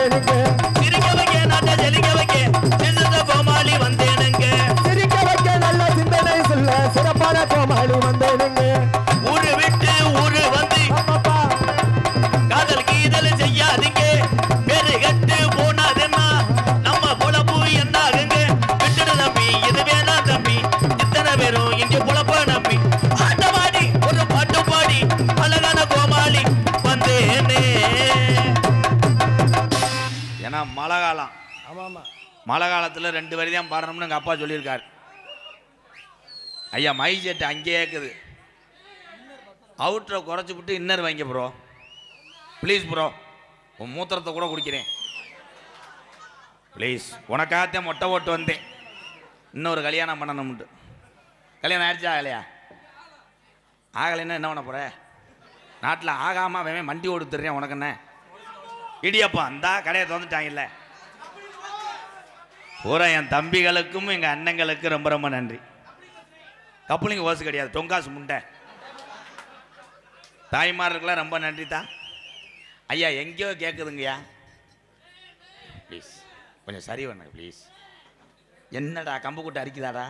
வந்தேனுங்க. சிரிக்க வைக்க நாட்ட ஜெலிக்க வைக்க சிறந்த கோமாளி வந்தேனுங்க. சிரிக்க வைக்க நல்ல சிந்தனை சொல்ல சிறப்பான கோமாளி வந்தேனுங்க. ஊரு விட்டு ஊரு வந்து காதல் கீதல் செய்யாதீங்க. பேரு கட்டு போனாதுன்னா நம்ம பொழப்பு என்னாகுங்க. விட்டுடு தம்பி, இது வேணாம் தம்பி. இத்தனை பேரும் இங்க பொழப்ப நம்பி ஆட்டமாடி ஒரு பாட்டு பாடி அழகான கோமாளி வந்தேனே. ஏன்னா மழை காலம். மழை காலத்தில் 2 வரி தான் பாடணும்னு எங்கள் அப்பா சொல்லியிருக்காரு. ஐயா மை செட்டு அங்கேயே இருக்குது. அவுட்டரை குறைச்சி விட்டு இன்னர் வாங்க ப்ரோ, ப்ளீஸ் ப்ரோ. உன் மூத்திரத்தை கூட குடிக்கிறேன் ப்ளீஸ். உனக்காகத்தான் மொட்டை ஓட்டு வந்தேன். இன்னொரு கல்யாணம் பண்ணணும்ட்டு. கல்யாணம் ஆயிடுச்சா ஆகலையா? ஆகலைன்னா என்ன பண்ண போகிற? நாட்டில் ஆகாமல் அவன் மண்டி ஓடுத்துறேன். உனக்கு என்ன இடியப்பா அந்த கடையை திறந்துட்டாங்கல்ல. பூரா என் தம்பிகளுக்கும் எங்கள் அண்ணங்களுக்கும் ரொம்ப ரொம்ப நன்றி. கப்புளிங்க ஓசு கிடையாது, தொங்காசு முண்டை. தாய்மார்களுக்கெல்லாம் ரொம்ப நன்றி தான். ஐயா எங்கேயோ கேட்குதுங்கய்யா, ப்ளீஸ் கொஞ்சம் சரி பண்ணு ப்ளீஸ். என்னடா கம்பு கூட்ட அரிக்குதாடா?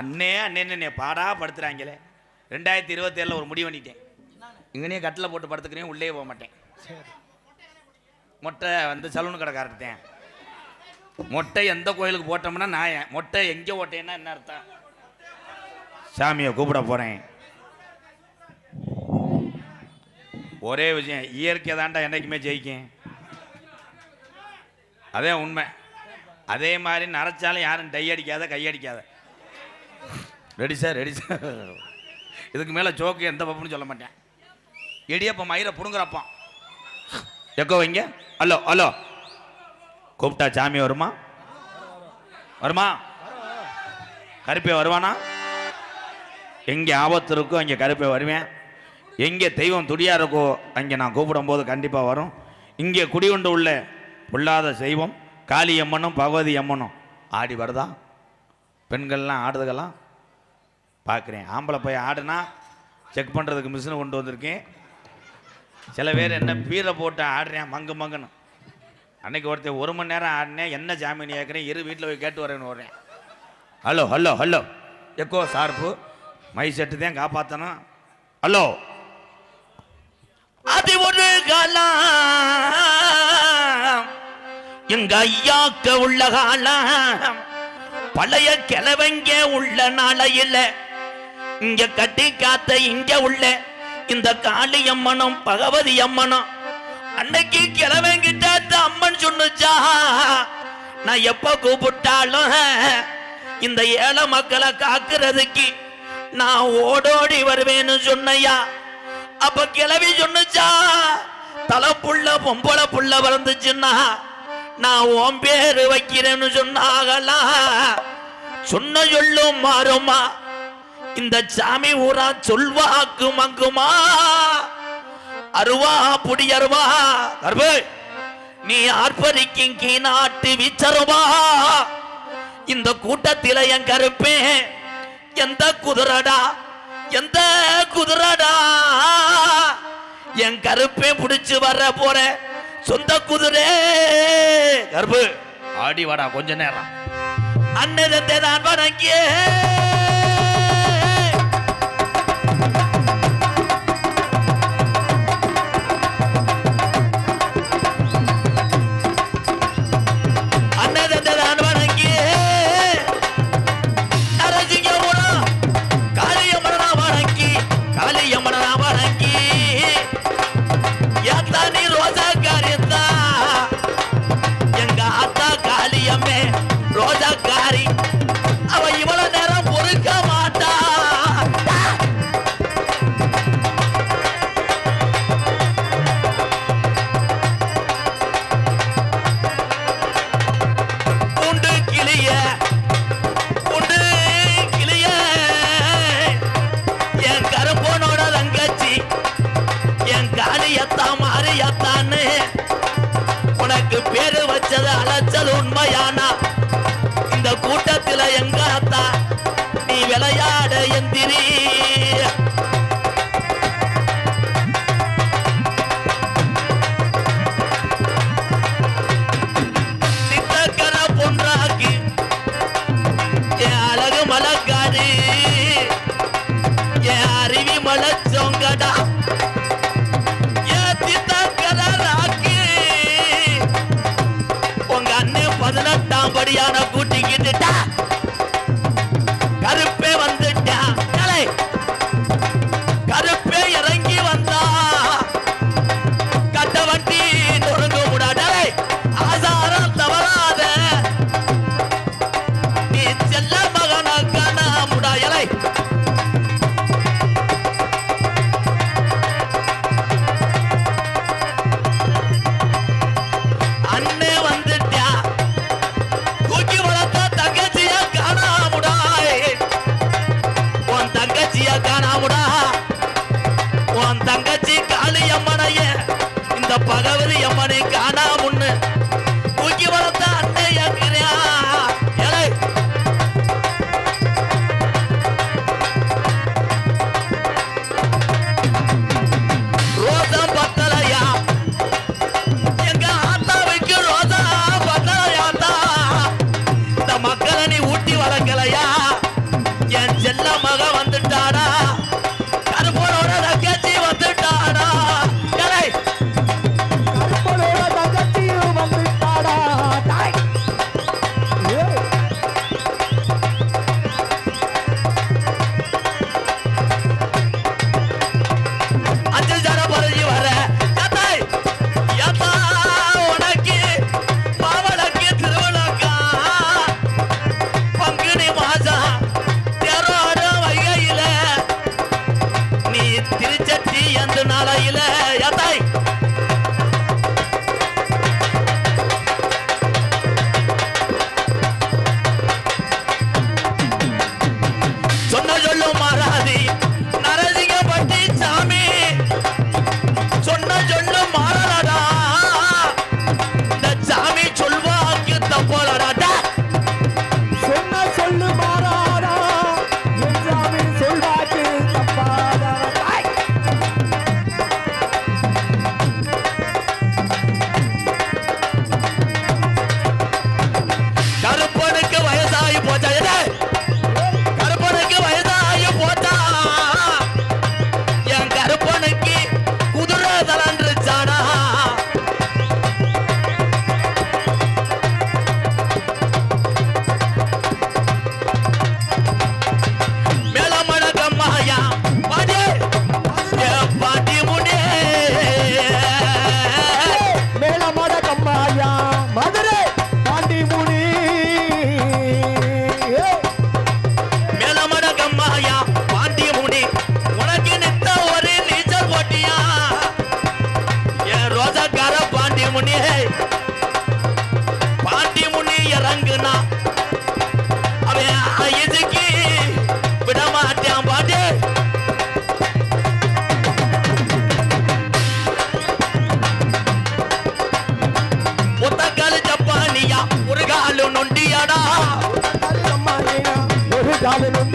அண்ணே அண்ணே பாடா படுத்துறாங்களே. 2027 ஒரு முடிவு பண்ணிட்டேன். இங்கனே கட்டில் போட்டு படுத்துக்கிறேன், உள்ளே போக மாட்டேன். மொட்டை வந்து சலூன் கடைக்காரட்டேன். மொட்டை எந்த கோயிலுக்கு போட்டோம்னா நான் மொட்டை எங்கே ஓட்டேன்னா என்ன அர்த்தம்? சாமியை கூப்பிட போகிறேன். ஒரே விஷயம், இயற்கை தாண்டா என்றைக்குமே ஜெயிக்கும். அதே உண்மை. அதே மாதிரி நரைச்சாலும் யாரும் டை அடிக்காத கையடிக்காத. Ready sir ready sir. இதுக்கு மேலே சோக்கு எந்த பப்புன்னு சொல்ல மாட்டேன். இடியப்ப மயிரை புடுங்குறப்பான் எக்கோ வைங்க. ஹலோ ஹலோ கூப்பிட்டா சாமி வருமா? வருமா? கருப்பே வருவானா? எங்கே ஆபத்து இருக்கோ அங்கே கருப்பே வருவேன். எங்கே தெய்வம் துடியாக இருக்கோ அங்கே நான் கூப்பிடும் போது கண்டிப்பாக வரும். இங்கே குடிகொண்டு உள்ள பொல்லாத செய்வம் காளி அம்மனும் பகவதி அம்மனும் ஆடி வருதா? பெண்கள்லாம் ஆடுதுகள்லாம் பார்க்குறேன். ஆம்பளை போய் ஆடுனா செக் பண்ணுறதுக்கு மிஷினை கொண்டு வந்திருக்கேன். சில பேர் என்ன பீரை போட்டு ஆடுறேன் மங்கு மங்குன்னு. அன்னைக்கு ஒருத்தர் 1 மணி நேரம் ஆடினேன். என்ன ஜாமீன் கேட்குறேன், வீட்டில் போய் கேட்டு வரேன்னு வர்றேன். ஹலோ ஹலோ ஹலோ எக்கோ சார்பு மை செட்டு தான் காப்பாற்றணும். ஹலோ அது ஒரு காலம் எங்க ஐயாக்க உள்ள காலம். பழைய கிழவங்க உள்ள நாளையில் இங்க கட்டி காத்த இங்க உள்ள இந்த காளி அம்மனும் பகவதி அம்மனும் அன்னைக்கு கிழவங்கிட்ட அம்மன் சொன்னுச்சா, நான் எப்ப கூப்பிட்டாலும் இந்த ஏழை மக்களை காக்குறதுக்கு நான் ஓடோடி வருவேன்னு சொன்னையா. அப்ப கிளவி சொன்னுச்சா, தலைப்புள்ள பொம்பளை புள்ள வளர்ந்துச்சுன்னா நான் உன் பேரு வைக்கிறேன்னு சொன்னாங்களா. சொன்ன சொல்லும் மாறுமா? இந்த சாமி ஊரா சொல்வாக்கு மங்குமா? அருவா புடி அருவா கருப்பு நீ ஆர்ப்பரிக்கும் கீ நாட்டு வீச்சருவா. இந்த கூட்டத்தில என் கருப்பே எந்த குதிரடா எந்த குதிரடா என் கருப்பே பிடிச்சு வர போற சொந்த குதிரை. கருப்பு ஆடி வாடா கொஞ்ச நேரம். அண்ணதத்தை நான் வணங்கியே உனக்கு பேரு வச்சது அழைச்சது உண்மையானா இந்த கூட்டத்தில் எங்க அத்தா நீ விளையாட எந்திரி.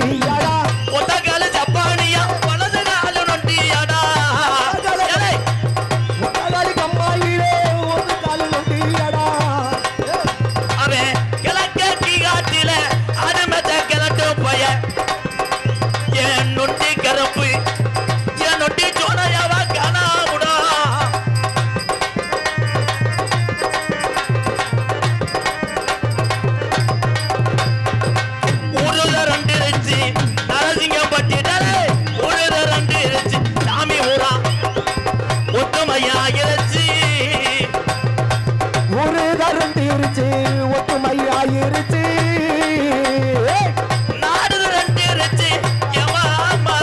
நொண்டியாடா ஒத்த கால ஜப்பானியா வலது கால நொண்டியாடா முக்காலி கம்மாயிலே ஒரு கால் நொண்டியாடா அவன் கிழக்க தீகாட்டில அனுமத்த கிழட்டு பய என் நொண்டி கருப்பு என் நொண்டி சோனையாவ காணாமுடா உருள ரெண்டு இருச்சு நரசிங்கப்பட்டிடலே உருள ரெண்டு இருச்சு சாமி ஊரா ஒத்துமையா இருச்சு ஒரு தருந்திருச்சு ஒத்துமையாயிருச்சு நாடு ரெண்டு இருச்சு எவாமா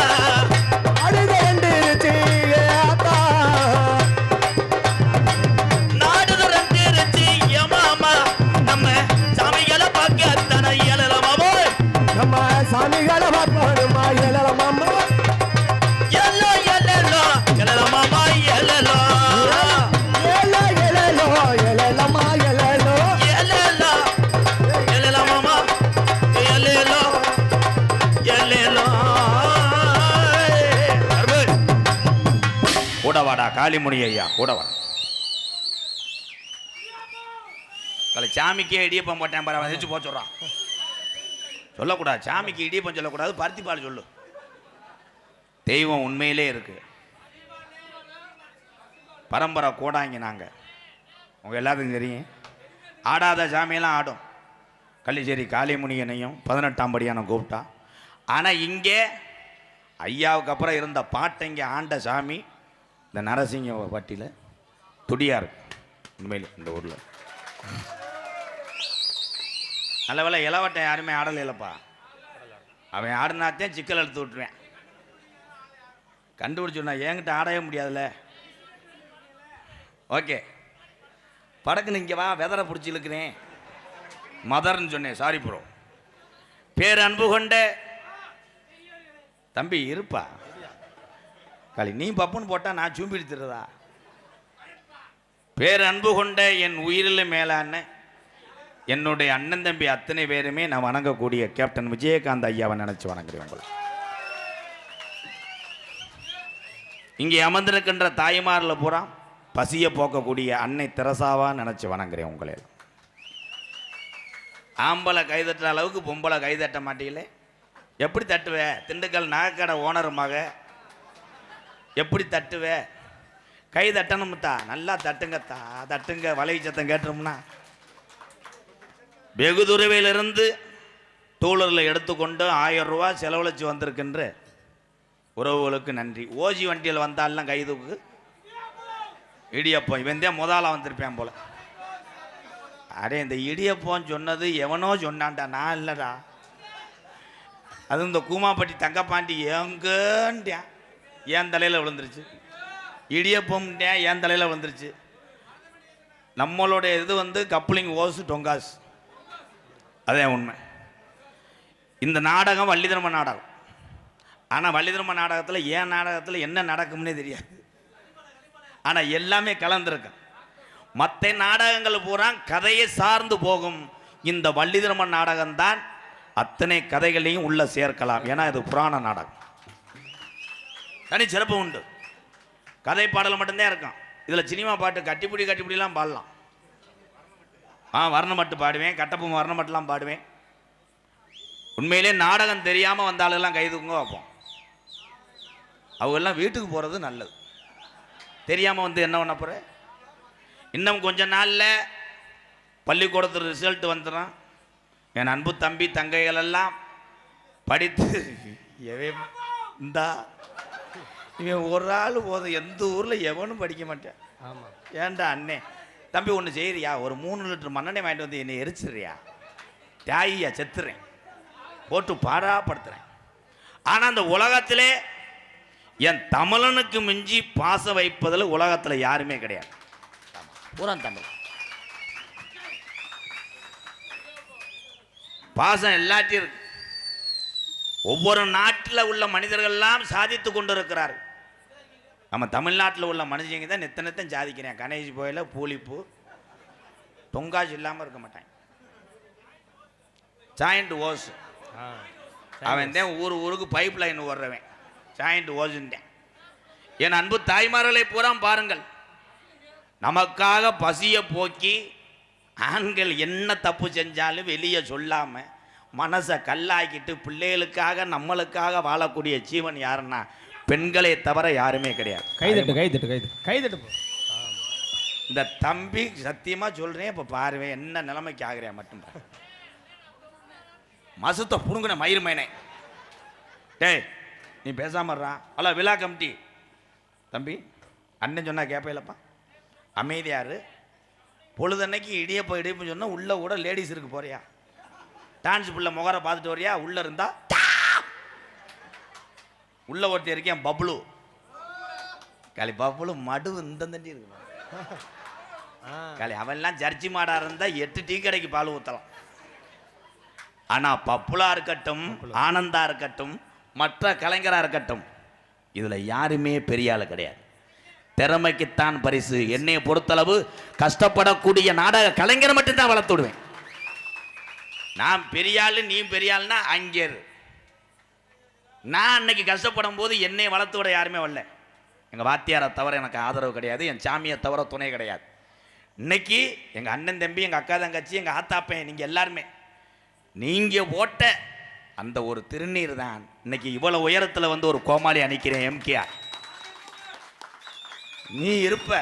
அடுத ரெண்டிருச்சு ஏத்தா நாடு ரெண்டு இருச்சு எமாமா நம்ம சாமிகளை பார்க்க தன இயலமா போய் நம்ம சாமிகளை பார்ப்பானுமா எழலமாமா எல்லோ எல்லோ எழலமாமா எல்லோ ஏல எழலோ எழலமா எழலோ எல்லோ எழலமாமா எல்லோ எல்லோ கூடவாடா காளிமுனி ஐயா கூடவா சாமிக்கே இடியப்பம் போட்டேன் பாரு வச்சு போச்சுடுறான் சொல்லக்கூடாது சாமிக்கு இடியப்பம் சொல்லக்கூடாது பருத்திப்பால் சொல்லு தெய்வம் உண்மையிலே இருக்கு பரம்பரை கூடாங்க நாங்கள் உங்கள் எல்லாத்துக்கும் தெரியும் ஆடாத சாமியெல்லாம் ஆடும் கள்ளிச்சேரி காளிமுனியனையும் 18ஆம் படியான கூப்பிட்டா ஆனால் இங்கே ஐயாவுக்கு அப்புறம் இருந்த பாட்டைங்க ஆண்ட சாமி இந்த நரசிங்க பட்டியில் துடியா இருக்கு உண்மையிலே இந்த ஊரில் நல்ல வேலை இளவட்டை யாருமே ஆடலை இல்லைப்பா அவன் ஆடினாத்தான் சிக்கல் எடுத்து விட்டுருவேன் கண்டுபிடிச்சுனா என்கிட்ட ஆடவே முடியாதுல்ல ஓகே படக்குன்னு இங்கே வா வெதரை பிடிச்சி இழுக்கிறேன் மதர்ன்னு சொன்னேன் சாரி ப்ரோ பேர் அன்பு கொண்ட தம்பி இருப்பா களி நீ பப்புன்னு போட்டால் நான் சூம்பிடி திருறதா பேர் அன்பு கொண்ட என் உயிரில் மேலான என்னுடைய அண்ணன் தம்பி அத்தனை பேருமே நான் வணங்கக்கூடிய கேப்டன் விஜயகாந்த் ஐயாவை நினைச்சு வணங்குறேன் உங்களை இங்கே அமர்ந்திருக்கின்ற தாய்மாரில் பூரா பசியை போக்கக்கூடிய அன்னை தெரசாவா நினைச்சு வணங்குறேன் உங்களை ஆம்பளை கைதட்டுற அளவுக்கு பொம்பளை கைதட்ட மாட்டீங்களே எப்படி தட்டுவே திண்டுக்கல் நகைக்கடை ஓனர் மக எப்படி தட்டுவே கை தட்டணும்த்தா நல்லா தட்டுங்கத்தா தட்டுங்க வலை சத்தம் கேட்டுரும்னா வெகு துறவையிலிருந்து டூலரில் எடுத்துக்கொண்டு 1000 ரூபா செலவழித்து வந்திருக்கின்ற உறவுகளுக்கு நன்றி ஓஜி வண்டியில் வந்தாலும் கைதுக்கு இடியப்பம் இவன் தான் முதலாக வந்திருப்பேன் போல அடே இந்த இடியப்பம் சொன்னது எவனோ சொன்னான்டா நான் இல்லைடா அது இந்த கூமாப்பட்டி தங்கப்பாண்டி எங்கன்ட்டேன் என் தலையில் விழுந்துருச்சு இடியப்பம்ட்டேன் என் தலையில் விழுந்துருச்சு நம்மளோட இது வந்து கப்ளிங் ஓசு டொங்காஸ் அதே உண்மை இந்த நாடகம் வள்ளிதர்ம நாடகம் ஆனால் வள்ளிதர்ம நாடகத்தில் ஏன் நாடகத்தில் என்ன நடக்கும்னே தெரியாது ஆனால் எல்லாமே கலந்துருக்கு மற்ற நாடகங்கள் பூரா கதையை சார்ந்து போகும் இந்த வள்ளிதர்ம நாடகம்தான் அத்தனை கதைகளையும் உள்ள சேர்க்கலாம் ஏன்னா இது புராண நாடகம் தனி சிறப்பு உண்டு கதை பாடல் மட்டும்தான் இருக்கும் இதில் சினிமா பாட்டு கட்டிப்பிடிலாம் பாடலாம் வர்ணம் மட்டும் பாடுவேன் கட்டப்பும் வர்ணம் மட்டும்லாம் பாடுவேன் உண்மையிலே நாடகம் தெரியாமல் வந்த ஆளுலாம் கைதுங்க வைப்போம் அவங்கெல்லாம் வீட்டுக்கு போகிறது நல்லது தெரியாமல் வந்து என்ன பண்ண போகிற இன்னும் கொஞ்ச நாளில் பள்ளிக்கூடத்து ரிசல்ட் வந்துடும் என் அன்பு தம்பி தங்கைகளெல்லாம் படித்து இந்தா இவன் ஒரு ஆள் போதும் எந்த ஊரில் எவனும் படிக்க மாட்டேன் ஆமாம் ஏன்டா அண்ணே தம்பி ஒன்று செய்கிறியா ஒரு 3 லிட்டர் மண்ணெண்ணெய் வாங்கிட்டு வந்து என்னை எரிச்சிடுறியா தியாகியா செத்துறேன் போட்டு பாடாப்படுத்துகிறேன் ஆனால் அந்த உலகத்திலே என் தமிழனுக்கு மிஞ்சி பாசம் வைப்பதில் உலகத்தில் யாருமே கிடையாது பூரா தமிழ் பாசம் எல்லாத்தையும் இருக்கு ஒவ்வொரு நாட்டில் உள்ள மனிதர்கள்லாம் சாதித்து கொண்டு இருக்கிறார்கள் நம்ம தமிழ்நாட்டில் உள்ள மனுஷங்க தான் நித்தனத்தையும் சாதிக்கிறேன் கணேஷ் போயில பூலிப்பூ தொங்காஜ் இல்லாமல் இருக்க மாட்டாங்க ஜாயிண்ட் ஓஸ் அவன் தான் ஊருக்கு பைப் லைன் ஓடுறவன் ஜாயிண்ட் ஓஜுண்டேன். என் அன்பு தாய்மார்களை பூரா பாருங்கள், நமக்காக பசியை போக்கி ஆண்கள் என்ன தப்பு செஞ்சாலும் வெளியே சொல்லாமல் மனசை கல்லாக்கிட்டு பிள்ளைகளுக்காக நம்மளுக்காக வாழக்கூடிய ஜீவன் யாருன்னா பெண்களை தவிர யாருமே கிடையாது. கைதட்டு கைதட்டு கைதட்டு கைதட்டு. இந்த தம்பி சத்தியமா சொல்றேன், இப்ப பாருவேன் என்ன நிலைமைக்கு ஆகிறேன் மட்டும் மசத்தை புடுங்கின மயிறு மைனே. டேய் நீ பேசாமறா. அல்ல விழா கமிட்டி தம்பி அண்ணன் சொன்னா கேட்பேலப்பா, அமைதியாரு. பொழுதன்னைக்கு இடியப்ப சொன்னா உள்ள கூட லேடிஸ் இருக்கு போறியா? டான்ஸ் புள்ள முகரை பார்த்துட்டு வரியா? உள்ள இருந்தா உள்ள ஒருத்தி இருக்கேன் பப்ளு காலி பப்ளு மடு இந்த தண்டி இருக்கு காலி. அவன்லாம் ஜர்ஜி மாடா இருந்தா 8 டீ கடைக்கு பால் ஊற்றலாம். ஆனா பப்புலா இருக்கட்டும், ஆனந்தா இருக்கட்டும், மற்ற கலைஞரா இருக்கட்டும், இதுல யாருமே பெரிய ஆளு கிடையாது. திறமைக்குத்தான் பரிசு. என்னை பொறுத்தளவு கஷ்டப்படக்கூடிய நாடக கலைஞரை மட்டும்தான் வளர்த்து விடுவேன். நான் பெரிய ஆளு நீ பெரிய ஆளுனா அங்கே நான் அன்னைக்கு கஷ்டப்படும் போது என்னை வளர்த்து விட யாருமே வரல. எங்கள் வாத்தியாரை தவிர எனக்கு ஆதரவு கிடையாது, என் சாமியை தவிர துணை கிடையாது. இன்னைக்கு எங்கள் அண்ணன் தம்பி, எங்கள் அக்கா தங்கச்சி, எங்கள் ஆத்தாப்பேன், நீங்கள் எல்லாருமே நீங்கள் போட்ட அந்த ஒரு திருநீர் தான் இன்னைக்கு இவ்வளோ உயரத்தில் வந்து ஒரு கோமாளி அணிக்கிறேன். எம்கேஆர் நீ இருப்ப.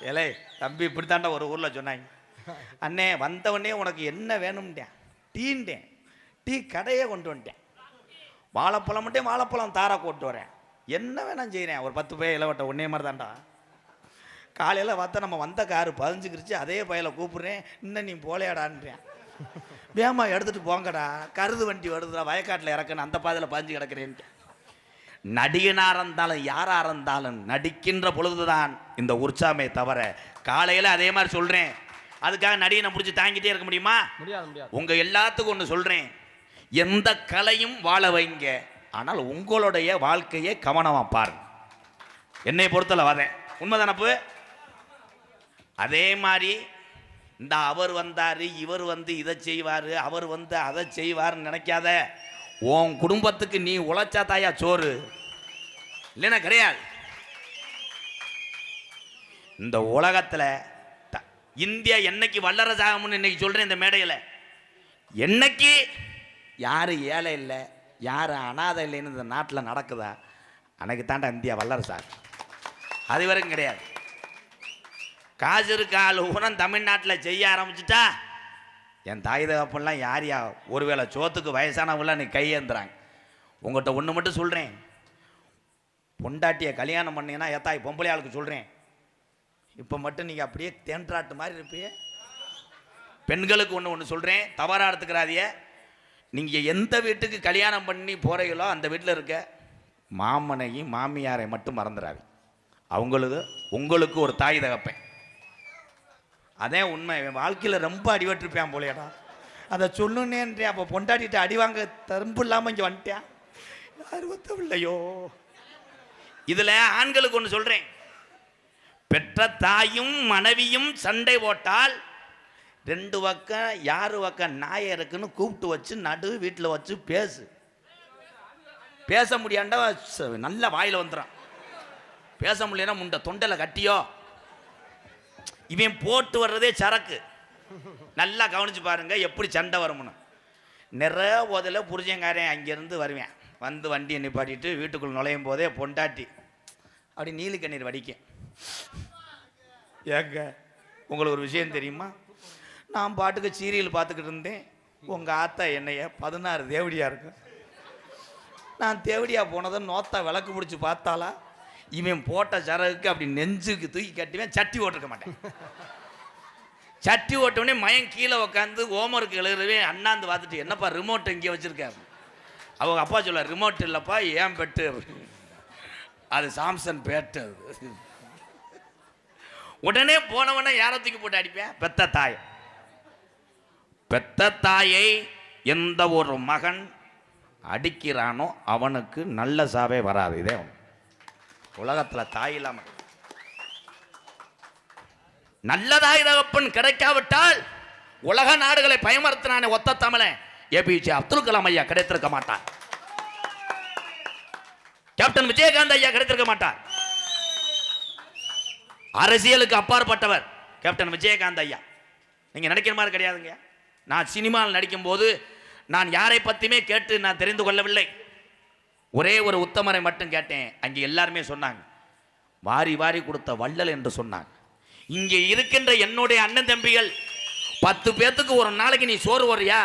ஏலே தம்பி இப்படித்தாண்டா ஒரு ஊரில் சொன்னாங்க, அண்ணே வந்தவனே உனக்கு என்ன வேணும்ட்டேன், டீன்ட்டேன், டீ கடையே கொண்டு வந்துட்டேன், வாழைப்பழம் மட்டும் வாழைப்பழம் தாரா கொண்டு வரேன், என்ன வேணாம் செய்கிறேன். ஒரு 10 பேர் இலவட்ட ஒன்னே மாதிரி தான்டா. காலையில் பார்த்தா நம்ம வந்த காரு பதிஞ்சுக்கிருச்சு, அதே பையில கூப்பிட்றேன், இன்னும் நீ போலையாடான்றேன். வேமா எடுத்துகிட்டு போங்கடா, கருது வண்டி வருதுடா, வயக்காட்டில் இறக்கணும், அந்த பாதையில் பதிஞ்சு கிடக்கிறேன்ட்டு. நடிகனாக இருந்தாலும் யாராக இருந்தாலும் நடிக்கின்ற பொழுதுதான் இந்த உற்சாகமே தவிர காலையில் அதே மாதிரி சொல்கிறேன். அதுக்காக நடிகனை பிடிச்சி தாங்கிட்டே இருக்க முடியுமா? முடியாது. உங்கள் எல்லாத்துக்கும் ஒன்று சொல்கிறேன், எந்த கலையும் வாழ வைங்க, ஆனால் உங்களுடைய வாழ்க்கையை கவனமாக பாருங்க. என்னை பொறுத்தல வரேன் உண்மைதானப்பு. அதே மாதிரி இந்த அவர் வந்தார், இவர் வந்து இதை செய்வார், அவர் வந்து அதை செய்வார்னு நினைக்காத. உன் குடும்பத்துக்கு நீ உழைச்சா தாயா சோறு, இல்லைன்னா கிடையாது. இந்த உலகத்தில் இந்தியா என்னைக்கு வல்லரசு ஆகும்னு இன்னைக்கு சொல்கிறேன் இந்த மேடையில். என்னைக்கு யார் ஏழை இல்லை, யார் அனாதை இல்லைன்னு இந்த நாட்டில் நடக்குதா, அன்னைக்கு தாண்டா இந்தியா வல்லரசு. அது வரைக்கும் கிடையாது. காசு இருக்க ஆள் ஊனம் தமிழ்நாட்டில் செய்ய ஆரம்பிச்சுட்டா என் தாய் தகப்பெல்லாம் யாரையா ஒருவேளை சோத்துக்கு வயசானவங்களாம் நீ கையேந்துறாங்க. உங்கள்கிட்ட ஒன்று மட்டும் சொல்கிறேன், பொண்டாட்டியை கல்யாணம் பண்ணீங்கன்னா ஏத்தாய் பொம்பளை ஆளுக்கு சொல்கிறேன், இப்போ மட்டும் நீங்கள் அப்படியே தேன்றாட்டு மாதிரி இருப்பீங்க. பெண்களுக்கு ஒன்று சொல்கிறேன், தவறாக எடுத்துக்கிறாதிய. நீங்கள் எந்த வீட்டுக்கு கல்யாணம் பண்ணி போகிறீங்களோ அந்த வீட்டில் இருக்க மாமனையும் மாமியாரை மட்டும் மறந்துடாது. அவங்களுக்கு உங்களுக்கு ஒரு தாய் தகப்பேன். அதே உண்மை. என் வாழ்க்கையில் ரொம்ப அடிபட்டிருப்பேன் போலையடா, அதை சொல்லுன்னேன்றேன். அப்போ பொண்டாட்டிட்டு அடி வாங்க தரும்பு இல்லாமல் இங்கே வந்துட்டேன். அறுபத்தவில்லையோ. இதில் ஆண்களுக்கு ஒன்று சொல்கிறேன், பெற்ற தாயும் மனைவியும் சண்டை போட்டால் 2 பக்கம் யார் பக்கம் நாயை இருக்குன்னு கூப்பிட்டு வச்சு நடு வீட்டில் வச்சு பேசு. பேச முடியாண்டா நல்ல வாயில் வந்துடும். பேச முடியலன்னா முண்டை தொண்டையில் கட்டியோ. இவன் போட்டு வர்றதே சரக்கு. நல்லா கவனிச்சு பாருங்க எப்படி சண்டை வரும்னு. நிறைய போதில் புரிஞ்சங்காரன் அங்கேருந்து வருவேன், வந்து வண்டியை நிப்பாட்டிட்டு வீட்டுக்குள்ள நுழையும் போதே பொண்டாட்டி அப்படி நீலி கண்ணீர் வடிக்க. ஏங்க உங்களுக்கு ஒரு விஷயம் தெரியுமா, நான் பாட்டுக்கு சீரியல் பார்த்துக்கிட்டு இருந்தேன், உங்கள் ஆத்தா என்னைய 16 தேவடியாக இருக்கு. நான் தேவடியாக போனதை நோத்தா விளக்கு பிடிச்சி பார்த்தாலா, இவன் போட்ட சரகுக்கு அப்படி நெஞ்சுக்கு தூக்கி கட்டுவேன். சட்டி ஓட்டிருக்க மாட்டேன். சட்டி ஓட்டவுடனே மயம் கீழே உட்காந்து ஓமருக்கு எழுதுறவே அண்ணாந்து பார்த்துட்டு, என்னப்பா ரிமோட் இங்கே வச்சுருக்கேன். அவங்க அப்பா சொல்ல, ரிமோட் இல்லைப்பா ஏன் பெட்டு, அது சாம்சங் பேட்டு. உடனே போனவன யாரை தூக்கி போட்டு அடிப்பேன், பெத்த தாய். பெத்த தாயை எந்த ஒரு மகன் அடிக்கிறானோ அவனுக்கு நல்ல சாவே வராது. இதே உலகத்தில் தாய் இல்லாமல் நல்ல தாய் தகப்பன் கிடைக்காவிட்டால் உலக நாடுகளை பயமறுத்தினானே ஒத்த தமிழன், ஏபிஜே அப்துல் கலாம் ஐயா கிடைத்திருக்க மாட்டார். கேப்டன் விஜயகாந்த் ஐயா கிடைத்திருக்க மாட்டார். அரசியலுக்கு அப்பாற்பட்டவர் கேப்டன் விஜயகாந்த் ஐயா. நீங்க நினைக்கிற மாதிரி கிடையாதுங்க. நான் சினிமாவில் நடிக்கும் போது நான் யாரை பத்தியுமே கேட்டு நான் தெரிந்து கொள்ளவில்லை. ஒரே ஒரு உத்தமரை மட்டும் கேட்டேன். அங்கே எல்லாருமே சொன்னாங்க வாரி வாரி கொடுத்த வள்ளல் என்று சொன்னாங்க. இங்கே இருக்கின்ற என்னுடைய அண்ணன் தம்பிகள் 10 பேத்துக்கு ஒரு நாளைக்கு நீ சோறு வர்றியா,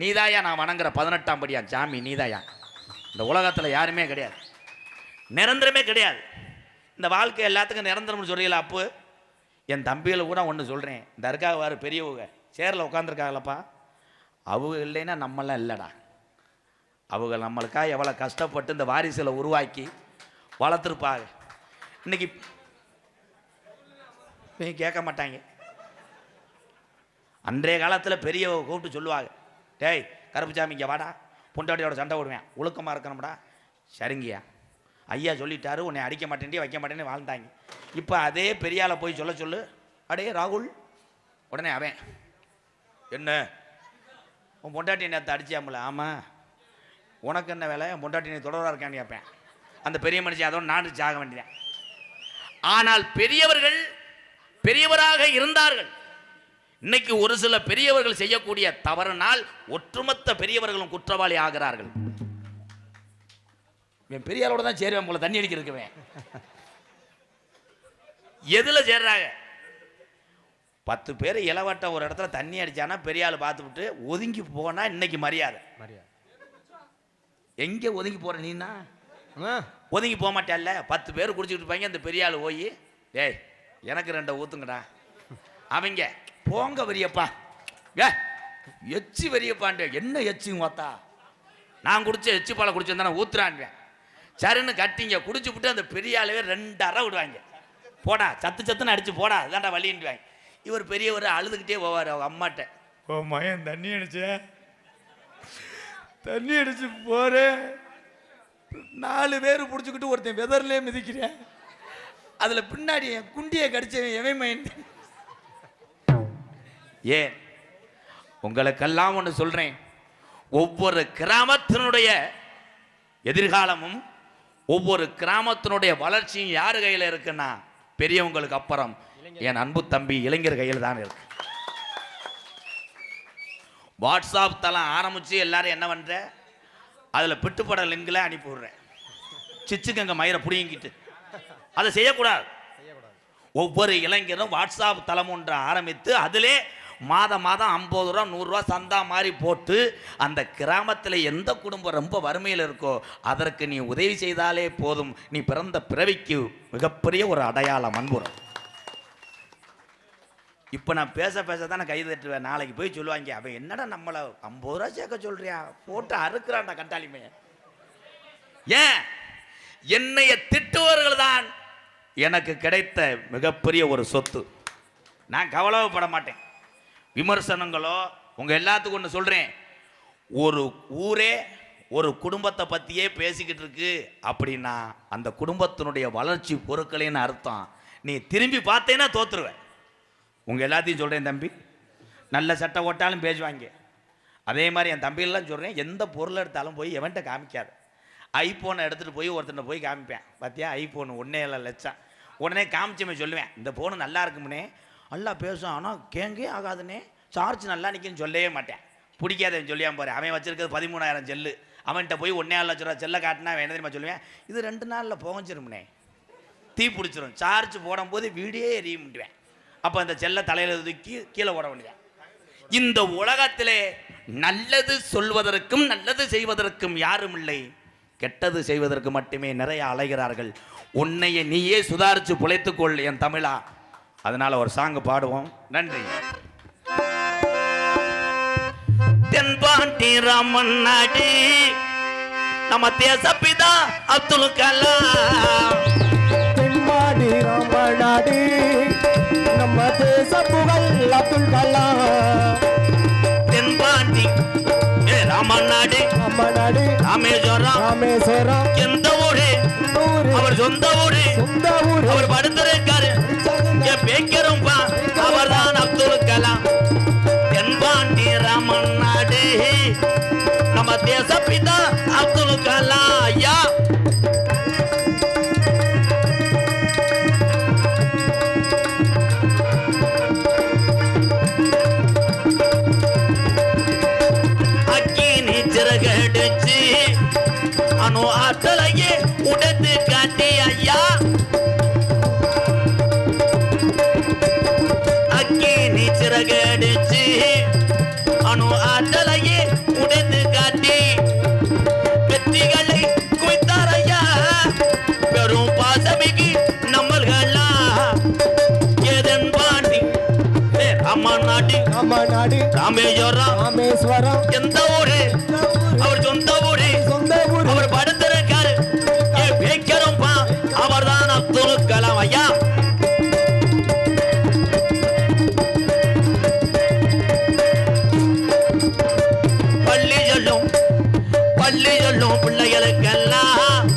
நீதாயா நான் வணங்குற 18ஆம் படியா சாமி, நீதாயா. இந்த உலகத்தில் யாருமே கிடையாது, நிரந்தரமே கிடையாது. இந்த வாழ்க்கை எல்லாத்துக்கும் நிரந்தரம்னு சொல்றீங்களா? அப்போ என் தம்பிகளை கூட ஒன்று சொல்கிறேன். இந்த இருக்காவாரு பெரியவங்க சேரில் உட்காந்துருக்காங்களப்பா, அவங்க இல்லைன்னா நம்மளாம் இல்லைடா. அவங்க நம்மளுக்காக எவ்வளோ கஷ்டப்பட்டு இந்த வாரிசுல உருவாக்கி வளர்த்துருப்பாங்க. இன்னைக்கு கேட்க மாட்டாங்க. அன்றைய காலத்தில் பெரியவங்க கூப்பிட்டு சொல்லுவாங்க, டேய் கருப்புச்சாமி இங்கே வாடா, பொண்டாட்டியோட சண்டை விடுவேன், ஒழுக்கமாக இருக்கணும்டா. சரிங்கய்யா, ஐயா சொல்லிட்டாரு, உன்னை அடிக்க மாட்டேன்டி வைக்க மாட்டேன்னு வாழ்ந்தாங்க. இப்போ அதே பெரியாளை போய் சொல்ல சொல்லு, அடே ராகுல், உடனே அவன் என்ன உன் பொண்டாட்டி நேரத்தை அடிச்சாமல? ஆமாம், உனக்கு என்ன வேலை, என் பொண்டாட்டி நீ தொடராக இருக்கான்னு கேட்பேன். அந்த பெரிய மனுஷன் அதோட நாடு சாக வேண்டியேன். ஆனால் பெரியவர்கள் பெரியவராக இருந்தார்கள். இன்னைக்கு ஒரு சில பெரியவர்கள் செய்யக்கூடிய தவறினால் ஒட்டுமொத்த பெரியவர்களும் குற்றவாளி ஆகிறார்கள். பெரியாரோட தான் சேருவேன் போல, தண்ணி அடிக்க இருக்குவேன். எதுல சேர்றாங்க? 10 பேர் இளவட்ட ஒரு இடத்துல தண்ணி அடிச்சானா பெரியாள் பார்த்துவிட்டு ஒதுங்கி போனா இன்னைக்கு மரியாதை. எங்க ஒதுங்கி போற நீனா? ஒதுங்கி போக மாட்டேல்ல. 10 பேர் குடிச்சுட்டு இருப்பாங்க. அந்த பெரியாள் போய் ஏய் எனக்கு 2 ஊத்துங்கடா. அவங்க போங்க வரியப்பா, எச்சி வரியப்பான். என்ன எச்சிங்க பார்த்தா, நான் குடிச்ச எச்சி பாலை குடிச்சிருந்தா ஊத்துறான். சரின்னு கட்டிங்க குடிச்சு விட்டு அந்த பெரியாளவே 2 அறை விடுவாங்க. போடா சத்து சத்துன்னு அடிச்சு போடா, அதான்டா வலின்னுவாங்க. இவர் பெரியவர் அழுதுகிட்டே போவார் அவங்க அம்மாட்ட, ஓ மயன் தண்ணி அடிச்சு போறேன், 4 பேர் பிடிச்சிக்கிட்டு ஒருத்தன் வெதர்லேயே மிதிக்கிறேன், அதுல பின்னாடி என் குண்டியை கடிச்சவன் எவன் மயன். ஏன் உங்களுக்கெல்லாம் ஒன்று சொல்றேன், ஒவ்வொரு கிராமத்தினுடைய எதிர்காலமும் ஒவ்வொரு கிராமத்தினுடைய வளர்ச்சியும் யார் கையில் இருக்குன்னா பெரியவங்களுக்கு அப்புறம் என் அன்பு தம்பி இளைஞர் கையில் தான் இருக்கு. வாட்ஸ்அப் தளம் ஆரம்பிச்சு எல்லாரும் என்ன பண்ற, அதுல பிட்டுப்பட லிங்க்ல அனுப்பி விடுறேன். சிச்சுக்கங்க மயிரை புடிங்கிட்டு அதை செய்யக்கூடாது. ஒவ்வொரு இளைஞரும் வாட்ஸ்அப் தளம் ஒன்று ஆரம்பித்து அதிலே மாதம் 50 ரூபா 100 ரூபா சந்தா மாதிரி போட்டு அந்த கிராமத்தில் எந்த குடும்பம் ரொம்ப வறுமையில் இருக்கோ அதற்கு நீ உதவி செய்தாலே போதும். நீ பிறந்த பிறவிக்கு மிகப்பெரிய ஒரு அடையாளம் அன்புறம். இப்போ நான் பேச தான் நான் கை தட்டுவேன். நாளைக்கு போய் சொல்லுவாங்க, அவன் என்னடா நம்மளை 50 ரூபா சேர்க்க சொல்றியா, போட்டு அறுக்கிறான்டா கண்டாளிமே. ஏன் என்னைய திட்டுவர்கள் தான் எனக்கு கிடைத்த மிகப்பெரிய ஒரு சொத்து. நான் கவலைப்பட மாட்டேன். விமர்சனங்களோ உங்க எல்லாத்துக்கும் ஒன்று சொல்றேன், ஒரு ஊரே ஒரு குடும்பத்தை பத்தியே பேசிக்கிட்டு இருக்கு அப்படின்னா அந்த குடும்பத்தினுடைய வளர்ச்சி பொருட்களேன்னு அர்த்தம். நீ திரும்பி பார்த்தேன்னா தோத்துருவேன். உங்க எல்லாத்தையும் சொல்றேன் தம்பி, நல்ல சட்டை ஓட்டாலும் பேசுவாங்க. அதே மாதிரி என் தம்பியெல்லாம் சொல்றேன், எந்த பொருள் எடுத்தாலும் போய் எவன்கிட்ட காமிக்காது. ஐபோனை எடுத்துட்டு போய் ஒருத்தனை போய் காமிப்பேன், பார்த்தியா ஐபோன் 1.7 லட்சம். உடனே காமிச்சமே சொல்லுவேன், இந்த ஃபோனு நல்லா இருக்குமுனே, நல்லா பேசும், ஆனால் கேங்கே ஆகாதுன்னே, சார்ஜ் நல்லா நிற்குன்னு சொல்லவே மாட்டேன். பிடிக்காதவன் சொல்லியாம பாரு, அவன் வச்சிருக்கிறது 13,000 செல்லு, அவன்கிட்ட போய் 1.7 லட்ச ரூபா செல்லை காட்டினா அவன் என்ன தெரியுமா சொல்லுவேன், இது 2 நாளில் புகஞ்சிருமுனே, தீ பிடிச்சிரும், சார்ஜ் போடும்போது வீடியே எரிய முடிவேன். அப்போ அந்த செல்லை தலையில் தூக்கி கீழே ஓட வேண்டியது. இந்த உலகத்திலே நல்லது சொல்வதற்கும் நல்லது செய்வதற்கும் யாரும் இல்லை, கெட்டது செய்வதற்கு மட்டுமே நிறைய அலைகிறார்கள். உன்னைய நீயே சுதாரிச்சு பிழைத்துக்கொள் என் தமிழா. அதனால ஒரு சாங் பாடுவோம். நன்றி. தென்பாண்டி ராமன் நாடி நம்ம தேசப்பிதா அப்துல் கலாம், தென்பாண்டி ராமன் நாடி நம்ம தேச புகழ் அப்துல் கலாம். தென்பாண்டி ராமன் நாடி ராமேஸ்வரம் எந்த ஊரு, அவர் சொந்த ஊரு, அவர் படுத்திருக்காரு பேக்கிறோம்பா, அவர் தான் அப்துல் கலாம். தென்பாண்டி ராமன் நாடு நம்ம நாடு ராமேஸ்வரம் எந்த ஊரு அவர் சொந்த ஊரு அவர் படுத்திருக்காரு பேக்கரும்பா அவர்தான் அப்துல் கலாம் ஐயா. பள்ளி சொல்லும் பிள்ளைகளுக்கெல்லாம்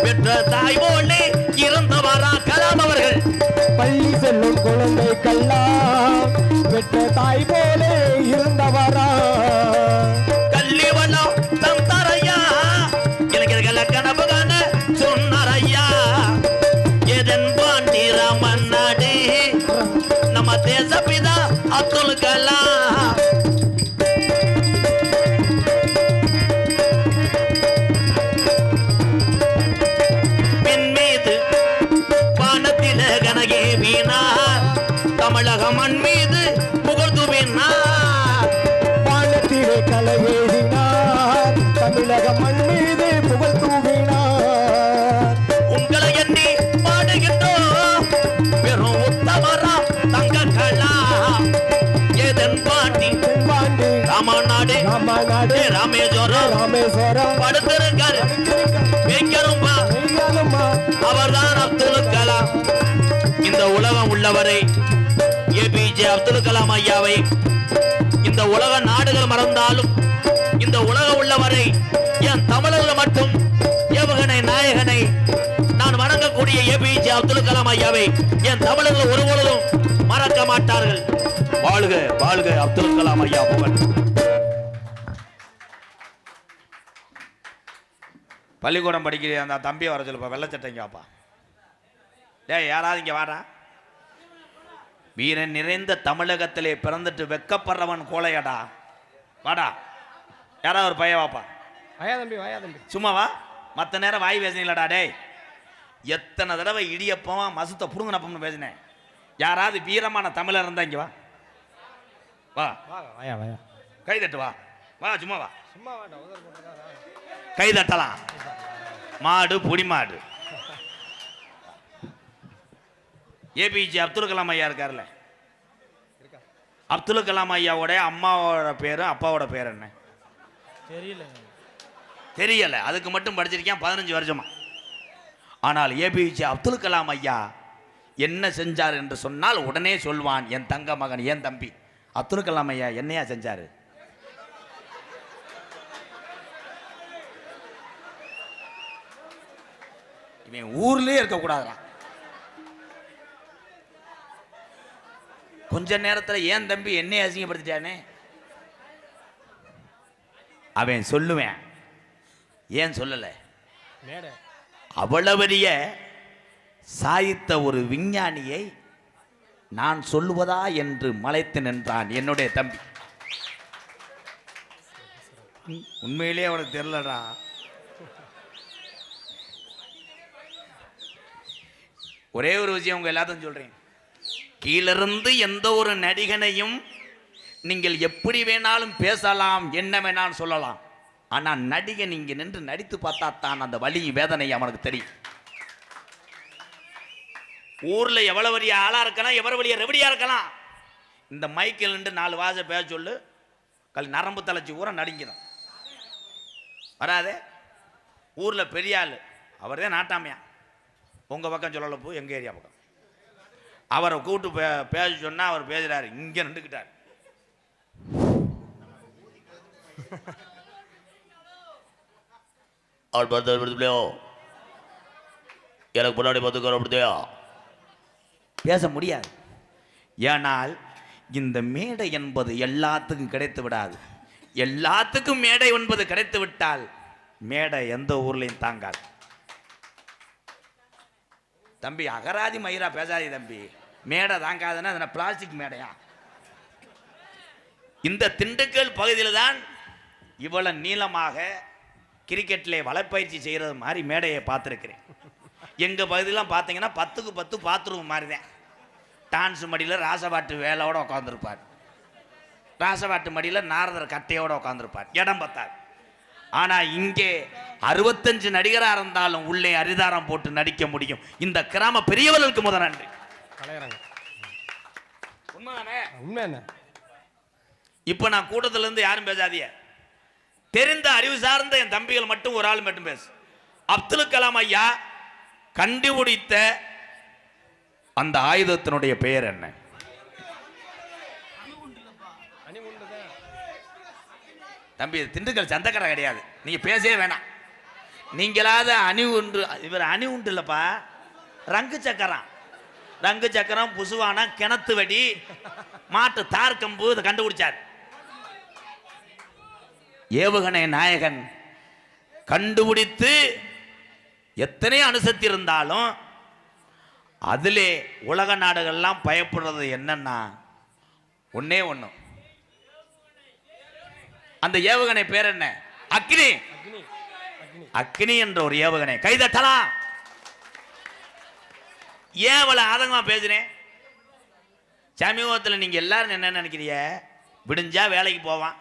பெற்ற தாய் போலே இருந்தவரா கலாம் அவர்கள். பள்ளி செல்லும் குழந்தைக்கெல்லாம் பெற்ற தாய் போலே இருந்தவரா. கல்வி வளம் தம் தரையா இளைஞர்களை கனவு காண சொன்னாரையா. எதன் பாண்டி ராமன் நாடு நம்ம தேசப்பிதா அப்துல் கலாம். தமிழக மண் மீது புகழ்ந்துவினார். வானத்திலே கலையேறினார் தமிழக மண் மீது புகழ்ந்துவினார். உங்களை எண்ணி பாடுகின்றோம் வெறும் உத்தமரா தங்க கலாம். ஏதன் பாண்டி ராமநாடு ராமேஸ்வரம் படுத்திருக்காரு வைக்கணும்பா அவர்தான் அப்துல் கலாம். இந்த உலகம் உள்ளவரை ஏபிஜே அப்துல் கலாம் ஐயாவை இந்த உலக நாடுகள் மறந்தாலும் இந்த உலகம் உள்ளவரை என் தமிழர்கள் மட்டும் ஏவுகணை நாயகனை நான் வணங்கக்கூடிய ஏபிஜே அப்துல் கலாம் ஐயாவை என் தமிழர்கள் ஒருபொழுதும் மறக்க மாட்டார்கள். வாழ்க வாழ்க அப்துல் கலாம் ஐயா புகழ். பள்ளிக்கூடம் படிக்கிற அந்த தம்பியை வர சொல்லுப்பா, வெள்ளச்சட்டைங்கப்பா. டேய் யாராவது இங்கே வாடா. வீரன் நிறைந்த தமிழகத்திலே பிறந்துட்டு வெக்கப்படுறவன் கோலையடா. வாடா யாராவது ஒரு பையன் வாப்பா. வாயா தம்பி சும்மா வா. மற்ற நேரம் வாய் பேசினீங்களடா. டேய் எத்தனை தடவை இடியப்பமா மசுத்த புடுங்கினப்பம்னு பேசினேன். யாராவது வீரமான தமிழர் இருந்தா இங்கே வா. வா கை தட்டு வா. வா சும்மா வா. கை தட்டலாம். மாடு புடி மாடு. ஏபிஜே அப்துல் கலாம் ஐயா இருக்கார்ல, அப்துல் கலாம் ஐயாவோட அம்மாவோட பேரு அப்பாவோட பேர் என்ன தெரியல. அதுக்கு மட்டும் படிச்சிருக்கேன் 15 வருஷமா. ஆனால் ஏபிஜே அப்துல் கலாம் ஐயா என்ன செஞ்சார் என்று சொன்னால் உடனே சொல்வான் என் தங்க மகன் என் தம்பி. அப்துல் கலாம் ஐயா என்னையா செஞ்சாரு? இவன் ஊர்லயே இருக்கக்கூடாதுடா. கொஞ்ச நேரத்தில் ஏன் தம்பி என்னை அசிங்கப்படுத்திட்டானே அவன் சொல்லுவேன். ஏன் சொல்லல? அவ்வளவரிய சாய்த்த ஒரு விஞ்ஞானியை நான் சொல்லுவதா என்று மலைத்து நின்றான் என்னுடைய தம்பி. உண்மையிலே அவனுக்கு தெரியலடா. ஒரே ஒரு விஷயம் உங்க எல்லாத்தையும் சொல்றேன். கீழிருந்து எந்த ஒரு நடிகனையும் நீங்கள் எப்படி வேணாலும் பேசலாம், என்ன வேணாலும் சொல்லலாம். ஆனால் நடிகன் இங்கே நின்று நடித்து பார்த்தா தான் அந்த வலி வேதனை அவனுக்கு தெரியும். ஊரில் எவ்வளவு வழியா ஆளாக இருக்கலாம், எவ்வளவு வழியா ரெவடியாக இருக்கலாம். இந்த மைக்கில் நின்று 4 வாசை பேச சொல்லு, நரம்பு தலைச்சி ஊரை நடிக்கணும். வராதே. ஊரில் பெரிய ஆள் அவர் தான் நாட்டாமையா. உங்கள் பக்கம் சொல்லல போ, எங்கள் ஏரியா பக்கம். அவரை கூப்பிட்டு பேச சொன்னா அவர் பேசுறாரு, இங்கே நின்றுக்கிட்டார். எனக்கு முன்னாடி பார்த்துக்கோ பேச முடியாது. ஏனால் இந்த மேடை என்பது எல்லாத்துக்கும் கிடைத்து விடாது. எல்லாத்துக்கும் மேடை என்பது கிடைத்து விட்டால் மேடை எந்த ஊர்லையும் தாங்காது. தம்பி அகராதி மயிரா பேசாதே தம்பி. மேடை தாங்காதுன்னா அதனை பிளாஸ்டிக் மேடையா? இந்த திண்டுக்கல் பகுதியில் தான் இவ்வளவு நீளமாக கிரிக்கெட்டிலே வலைப்பயிற்சி செய்கிறது மாதிரி மேடையை பார்த்துருக்கிறேன். எங்கள் பகுதியெலாம் பார்த்தீங்கன்னா 10க்கு 10 பாத்ரூம் மாதிரி தான். டான்ஸ் மடியில் ராசபாட்டு வேலையோடு உட்காந்துருப்பார். ராசபாட்டு மடியில் நாரதர் கட்டையோடு உட்காந்துருப்பார். இடம் பத்தார். ஆனால் இங்கே 65 நடிகராக இருந்தாலும் உள்ளே அரிதாரம் போட்டு நடிக்க முடியும். இந்த கிராம பெரியவர்களுக்கு முதல் நன்றி. உண்மை என்ன? இப்ப நான் கூட்டத்துல இருந்து யாரும் பேசாதீங்க. தெரிந்த அறிவு சார்ந்த என் தம்பிகள் மட்டும் ஒரு ஆள் மட்டும் பேசு. அப்துல் கலாம் ஐயா கண்டுபிடித்த அந்த ஆயுதத்தினுடைய பெயர் என்ன? தம்பி திண்டுக்கல் சந்தக்கரை கிடையாது, நீங்க பேசவே வேணாம். நீங்களாத அணி உண்டு, இவர் அணி உண்டு இல்லப்பா, ரங்கு சக்கரம். ரங்கு சக்கரம், புசுவானா, கிணத்து வெடி, மாட்டு தார் கம்பு, இதை கண்டுபிடிச்சார். ஏவுகணை நாயகன் கண்டுபிடித்து எத்தனை அணுசக்தி இருந்தாலும் அதிலே உலக நாடுகள்லாம் பயப்படுறது என்னன்னா ஒன்னே ஒண்ணு. அந்த ஏவுகணை பேர் என்ன? அக்னி. அக்னி என்ற ஒரு ஏவுகணை. கைதட்டலாம். ஏன் இவ்வளவு ஆதங்கமா பேசுறேன்? சமீபத்தில் நீங்க எல்லாரும் என்ன நினைக்கிறீங்க? விடிஞ்சா வேலைக்கு போவான்,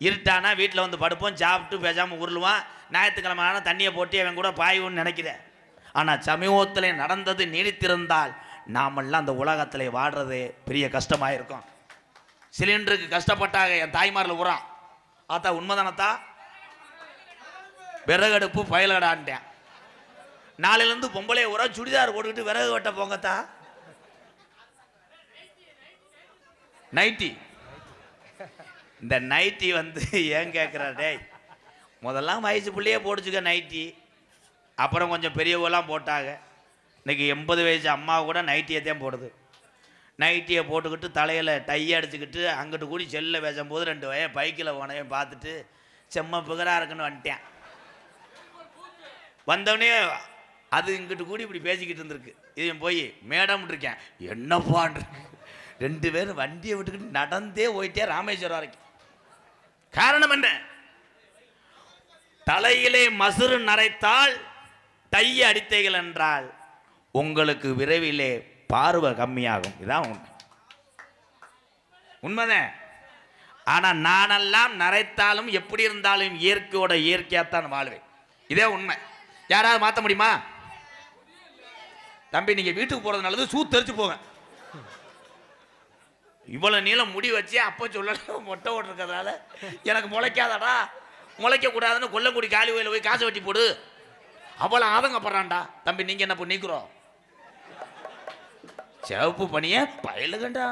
இருட்டானா வீட்டில் வந்து படுப்போம், சாப்பிட்டு பேசாமல் உருளுவான், ஞாயிற்றுக்கிழமை ஆனால் தண்ணியை போட்டு அவன் கூட பாய்வுன்னு நினைக்கிறேன். ஆனால் சமீபத்தில் நடந்தது நீடித்திருந்தால் நாமெல்லாம் அந்த உலகத்தில் வாடுறது பெரிய கஷ்டமாக இருக்கும். சிலிண்டருக்கு கஷ்டப்பட்டாங்க என் தாய்மாரில் உரம் ஆத்தா, உண்மைதானத்தா? விறகடுப்பு பயலடான்ட்டேன். நாளையிலேருந்து பொம்பளை உரம் சுடிதார் போட்டுக்கிட்டு விறகு வெட்ட போங்கத்தா. நைட்டி, இந்த நைட்டி வந்து ஏன் கேட்குற? டேய், முதல்லாம் வயசு பிள்ளையே போட்டுச்சுக்க நைட்டி, அப்புறம் கொஞ்சம் பெரியவெல்லாம் போட்டாங்க. இன்றைக்கி 80 வயசு அம்மா கூட நைட்டியை தான் போடுது. நைட்டியை போட்டுக்கிட்டு தலையில் டையை அடிச்சுக்கிட்டு அங்கிட்டு கூடி செல்லில் பேசும்போது 2 வயன் பைக்கில் போனவன் பார்த்துட்டு செம்ம பிகராக இருக்குன்னு வந்துட்டேன். வந்தவனே அது இங்கிட்டு கூடி இப்படி பேசிக்கிட்டு இருந்திருக்கு. இது போய் மேடம் இருக்கேன், என்னப்பான் 2 பேரும் வண்டியை விட்டுக்கிட்டு நடந்தே போயிட்டே ராமேஸ்வரம் வரைக்கும். காரணம் என்ன? தலையிலே மசுறு நரைத்தால் டையை அடித்தீர்கள் என்றால் உங்களுக்கு விரைவிலே பார்வை கம்மியாகும். இதான் உண்மை. உண்மைதான். ஆனால் நானெல்லாம் நரைத்தாலும் எப்படி இருந்தாலும் இயற்கையோட இயற்கையாகத்தான் வாழ்வேன். இதே உண்மை. யாராவது மாற்ற முடியுமா? தம்பி, நீங்கள் வீட்டுக்கு போகிறது நல்லது, சூ தெரிச்சு போங்க. இவ்வளோ நீளம் முடி வச்சு அப்போ சொல்ல மொட்டை ஓட்டுருக்கிறதால எனக்கு முளைக்காதடா, முளைக்கக்கூடாதுன்னு கொல்லங்குடி காலி கோயில போய் காசை வெட்டி போடு, அவ்வளோ ஆதங்கப்படுறான்டா. தம்பி, நீங்கள் என்ன பண்ணிக்கிறோம்? சிவப்பு பணிய பயலுகண்டா.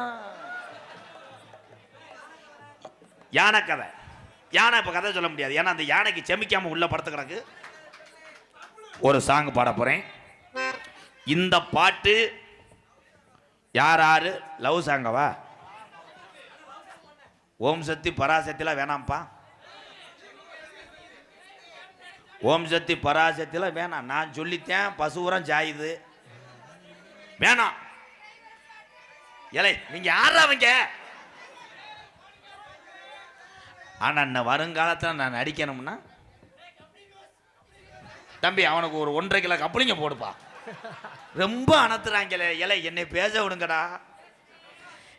யானை கதை. யானை இப்போ கதை சொல்ல முடியாது, ஏன்னா அந்த யானைக்கு செமிக்காமல் உள்ள படுத்து கிடக்கு. ஒரு சாங் பாட போகிறேன். இந்த பாட்டு யார் லவ் சாங்கவா? ஓம் சக்தி பராசக்திலாம் வேணாம்ப்பா. ஓம் சக்தி பராசக்திலாம் வேணாம். நான் சொல்லித்தேன், பசுவுரம் ஜாயுது வேணாம். ஏலே, நீங்க யாராவங்க? ஆனா வருங்காலத்தில் நான் நடிக்கணும்னா தம்பி அவனுக்கு ஒரு 1.5 கிலோ கப்பலிங்க போடுப்பா. ரொம்ப அணத்துறாங்கல. இலை என்னை பேச விடுங்கடா.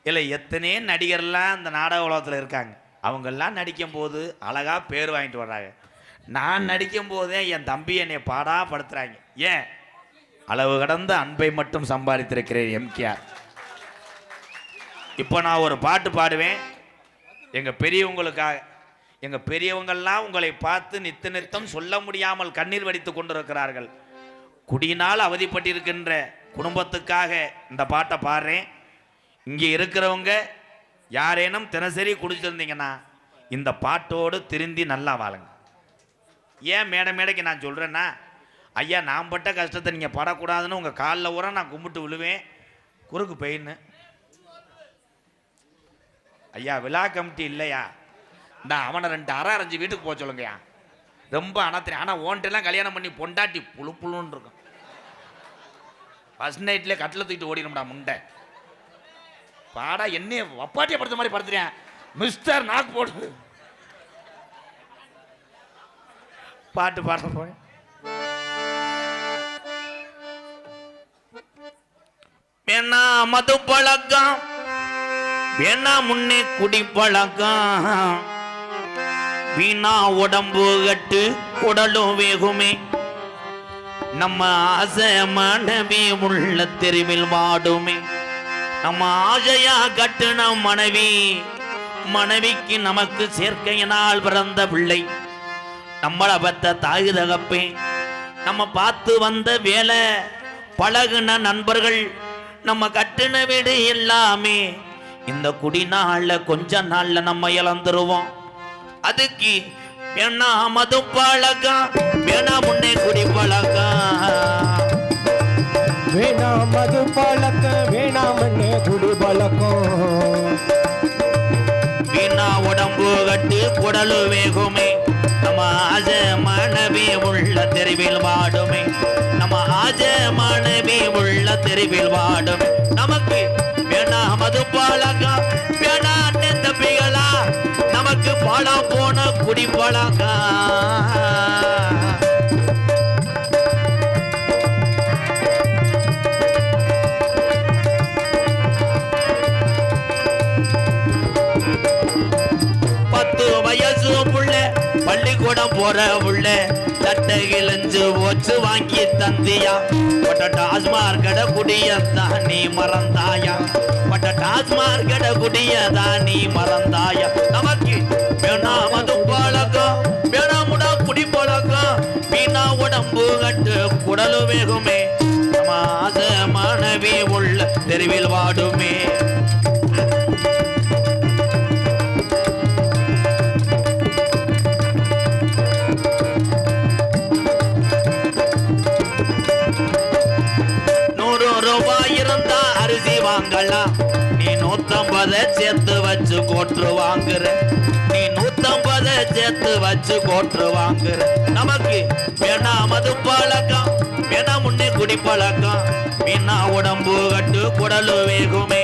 இல்லை, எத்தனை நடிகர்லாம் இந்த நாடக உலகத்தில் இருக்காங்க. அவங்கெல்லாம் நடிக்கும் போது அழகா பேர் வாங்கிட்டு வர்றாங்க. நான் நடிக்கும் போதே என் தம்பி என்னை பாடா படுத்துறாங்க. ஏன்? அளவு கடந்த அன்பை மட்டும் சம்பாதித்திருக்கிறேன் எம்கேஆர். இப்போ நான் ஒரு பாட்டு பாடுவேன் எங்கள் பெரியவங்களுக்காக. எங்கள் பெரியவங்கள்லாம் உங்களை பார்த்து நித்த நித்தம் சொல்ல முடியாமல் கண்ணீர் வடித்து கொண்டிருக்கிறார்கள். குடியினால் அவதிப்பட்டிருக்கின்ற குடும்பத்துக்காக இந்த பாட்டை பாடுறேன். இங்கே இருக்கிறவங்க யாரேனும் தினசரி குடிச்சிருந்தீங்கன்னா இந்த பாட்டோடு திருந்தி நல்லா வாழுங்க. ஏன் மேடைக்கு நான் சொல்கிறேன்னா, ஐயா நான் பட்ட கஷ்டத்தை நீங்கள் படக்கூடாதுன்னு உங்கள் காலில் ஊற நான் கும்பிட்டு விழுவேன். குறுக்கு பெயின்னு ஐயா விழா கமிட்டி இல்லையா, இந்த அவனை 2 அரை அரைஞ்சி வீட்டுக்கு போக சொல்லுங்கய்யா. ரொம்ப அணத்திரி. ஆனால் ஓன்ட்டெல்லாம் கல்யாணம் பண்ணி பொண்டாட்டி புழு புழுன்னு இருக்கும். ஃபர்ஸ்ட் நைட்லேயே கட்டில் தூக்கிட்டு ஓடிடும்டா முண்டை. பாடா என்னைய வப்பாட்டியை படுத்த மாதிரி படுத்துறேன். மிஸ்டர் நாக்கு போடு. பாட்டு பாட போய் வேணா மது பழக்கம், வேணா முன்னே குடி பழக்கம், வீணா உடம்பு கட்டு உடலும் வேகுமே, நம்ம ஆசை மனமே உள்ள தெருவில் வாடுமே, நம்ம ஆசையா கட்டுன மனைவி, மனைவிக்கு நமக்கு சேர்க்கையினால் பிறந்த பிள்ளை, நம்மளை பத்த தாய் தகப்பே, நம்ம பார்த்து வந்த வேலை, பழகுன நண்பர்கள், நம்ம கட்டுன வீடு எல்லாமே இந்த குடி நாள்ல கொஞ்ச நாள்ல நம்ம இழந்துருவோம். அதுக்கு வேணா மது பழக்கம், வேணா முன்னே குடி பழக்கம், வேணாம் மது பழக்கம், வேணாம் மண்ணே குடி பழக்கம். வீணா உடம்பு கட்டு குடலு வேகுமே, நம்ம ஆஜ மனைவி உள்ள தெருவில் வாடுமே, நம்ம ஆஜ மனைவி உள்ள தெருவில் வாடுமே. நமக்கு வேணா மது பழக்கம், வேணா அண்ணன் தம்பிகளா, நமக்கு பாலா போன குடி பழக்கம். பள்ளிக்கூடம் போற உள்ள சட்டை கிழிஞ்சு ஓச்சு வாங்கி தந்தியா, பட்ட டாஸ்மார் கடை குடியதான் நீ மறந்தாயா, பட்ட டாஸ்மார் கடை குடியதான் நீ மறந்தாயா. நமக்கு வேணா மது பழக்கம், வேணாமுடா குடி பழக்கம், வீணா உடம்பு கட்டு குடலு வேகுமே, நம்ம ஆசை மனைவி உள்ள தெருவில் வாடுமே. அரிசி வாங்கலாம், நீ 150 சேர்த்து வச்சு கோற்று வாங்குற, நீ 150 சேர்த்து வச்சு கோற்று வாங்குற. நமக்கு வேணா மது பழக்கம், வேணா முன்னே குடி பழக்கம், வீணா உடம்பு கட்டு குடலு வேகுமே.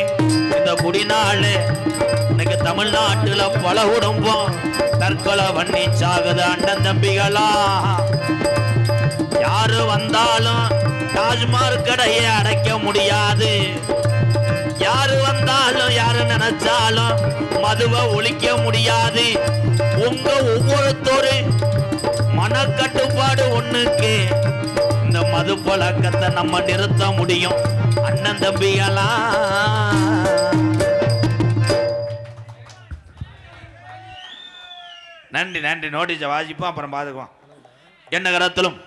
இந்த குடிநாள் இன்னைக்கு தமிழ்நாட்டுல பல குடும்பம் தற்கொலை பண்ணி சாகுது அண்ணன் தம்பிகளா. யாரு வந்தாலும் டாஸ்மாக் கடையை அடைக்க முடியாது, யாரு வந்தாலும் யாரு நினைச்சாலும் மதுவை ஒழிக்க முடியாது. உங்க ஒவ்வொருத்தொரு மனக்கட்டுப்பாடு ஒண்ணுக்கு இந்த மது பழக்கத்தை நம்ம நிறுத்த முடியும் அண்ணன் தம்பிகளா. நன்றி நன்றி. நோட்டீஸை வாசிப்போம், அப்புறம் பார்த்துக்குவோம். என்ன கரத்திலும்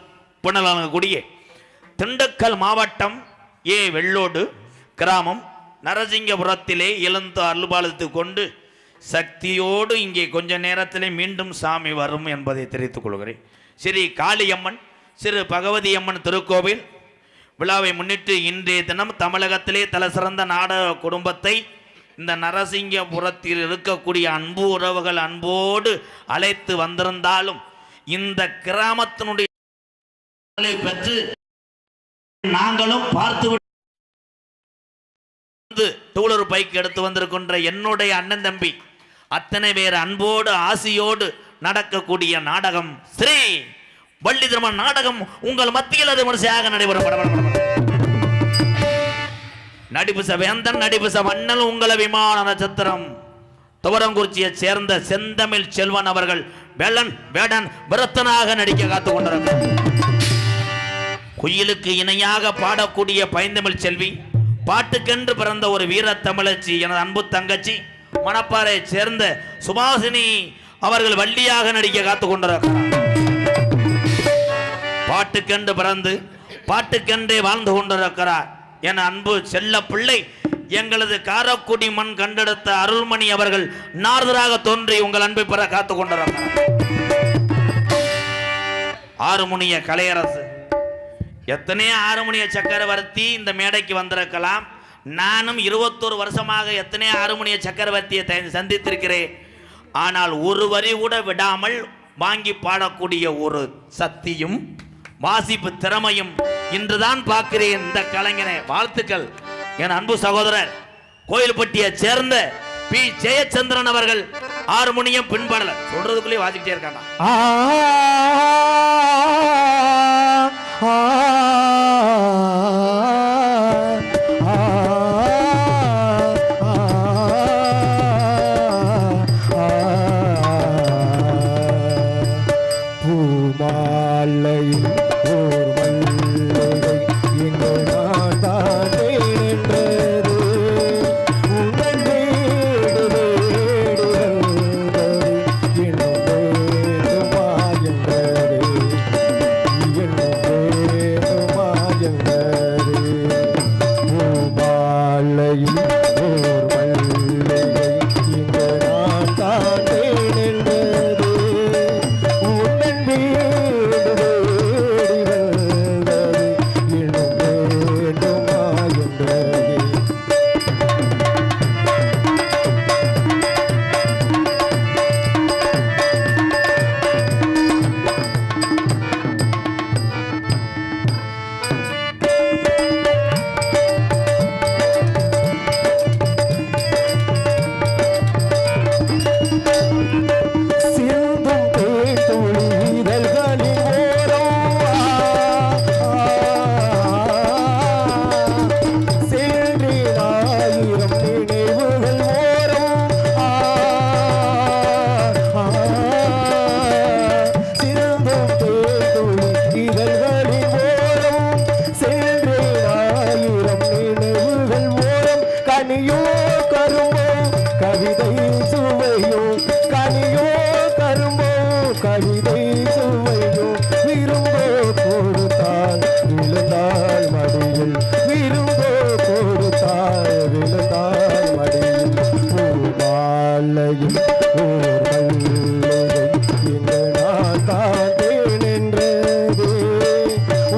புனலான குடியே திண்டுக்கல் மாவட்டம் வெள்ளோடு கிராமம் நரசிங்கபுரத்திலே எழுந்து அருள்பாலித்து கொண்டு சக்தியோடு இங்கே கொஞ்ச நேரத்திலே மீண்டும் சாமி வரும் என்பதை தெரிவித்துக் கொள்கிறேன். ஸ்ரீ காளியம்மன் சிறு பகவதியம்மன் திருக்கோவில் விழாவை முன்னிட்டு இன்றைய தினம் தமிழகத்திலே தலைசிறந்த நாடக குடும்பத்தை இந்த நரசிங்கபுரத்தில் இருக்கக்கூடிய அன்பு உறவுகள் அன்போடு அழைத்து வந்திருந்தாலும் இந்த கிராமத்தினுடைய பெற்று நாங்களும் பார்த்து டூலர் பைக் எடுத்து வந்திருக்கின்ற என்னுடைய அண்ணன் தம்பி அத்தனை பேர் அன்போடு ஆசியோடு நடக்கக்கூடிய நாடகம் ஸ்ரீ வள்ளி திருமண நாடகம் உங்கள் மத்தியில் அது விமர்சையாக நடைபெறும். நடிப்பு வேந்தன் நடிப்பு வண்ணல் உங்களை விமான நட்சத்திரம் துவரங்குறிச்சியை சேர்ந்த செந்தமிழ் செல்வன் அவர்கள் வேடன் விரத்தனாக நடிக்க காத்துக் கொண்டிருக்கிறார். குயிலுக்கு இணையாக பாடக்கூடிய பைந்தமிழ் செல்வி, பாட்டுக்கென்று பிறந்த ஒரு வீர தமிழச்சி எனது அன்பு தங்கச்சி மணப்பாறை சேர்ந்த சுபாசினி அவர்கள் வள்ளியாக நடிக்க காத்துக் கொண்டிருக்கிறார். பாட்டுக்கென்று பிறந்து பாட்டுக்கென்றே வாழ்ந்து கொண்டிருக்கிறார் என் அன்பு செல்ல பிள்ளை எங்களது காரக்குடி மண் கண்டெடுத்த அருள்மணி அவர்கள் நாரதராக தோன்றி உங்கள் அன்பை பெற காத்துக் கொண்டிருக்கிறார். ஆறுமுனிய கலையரசு எத்தனையோ ஆறுமுனிய சக்கரவர்த்தி இந்த மேடைக்கு வந்திருக்கலாம். நானும் 21 வருஷமாக எத்தனையோ ஆறுமுனிய சக்கரவர்த்தியை சந்தித்திருக்கிறேன். ஆனால் ஒரு வரி கூட விடாமல் வாங்கி பாடக்கூடிய ஒரு சக்தியும் வாசிப்பு திறமையும் இன்றுதான் பார்க்கிறேன் இந்த கலைஞனை. வாழ்த்துக்கள் என் அன்பு சகோதரர் கோயில்பட்டியை சேர்ந்த பி ஜெயச்சந்திரன் அவர்கள் ஆறுமுனியம் பின்படல சொல்றதுக்குள்ளே வாசிக்கிட்டே இருக்காங்க. பூமாலையில் ஓர் மல்லிகை எங்கள் நாடானே நின்றது. சுவையும் கனியோ கரும்போ கவிதை சுவையும் விரும்போ கொடுத்தால் விழுந்தாள் மடியில் விரும்போ கொடுத்தால் விழுந்தாள் மடியில் பூமாலையும் ஓர் மல்லிகை இங்கு நான் காத்தேன் என்றது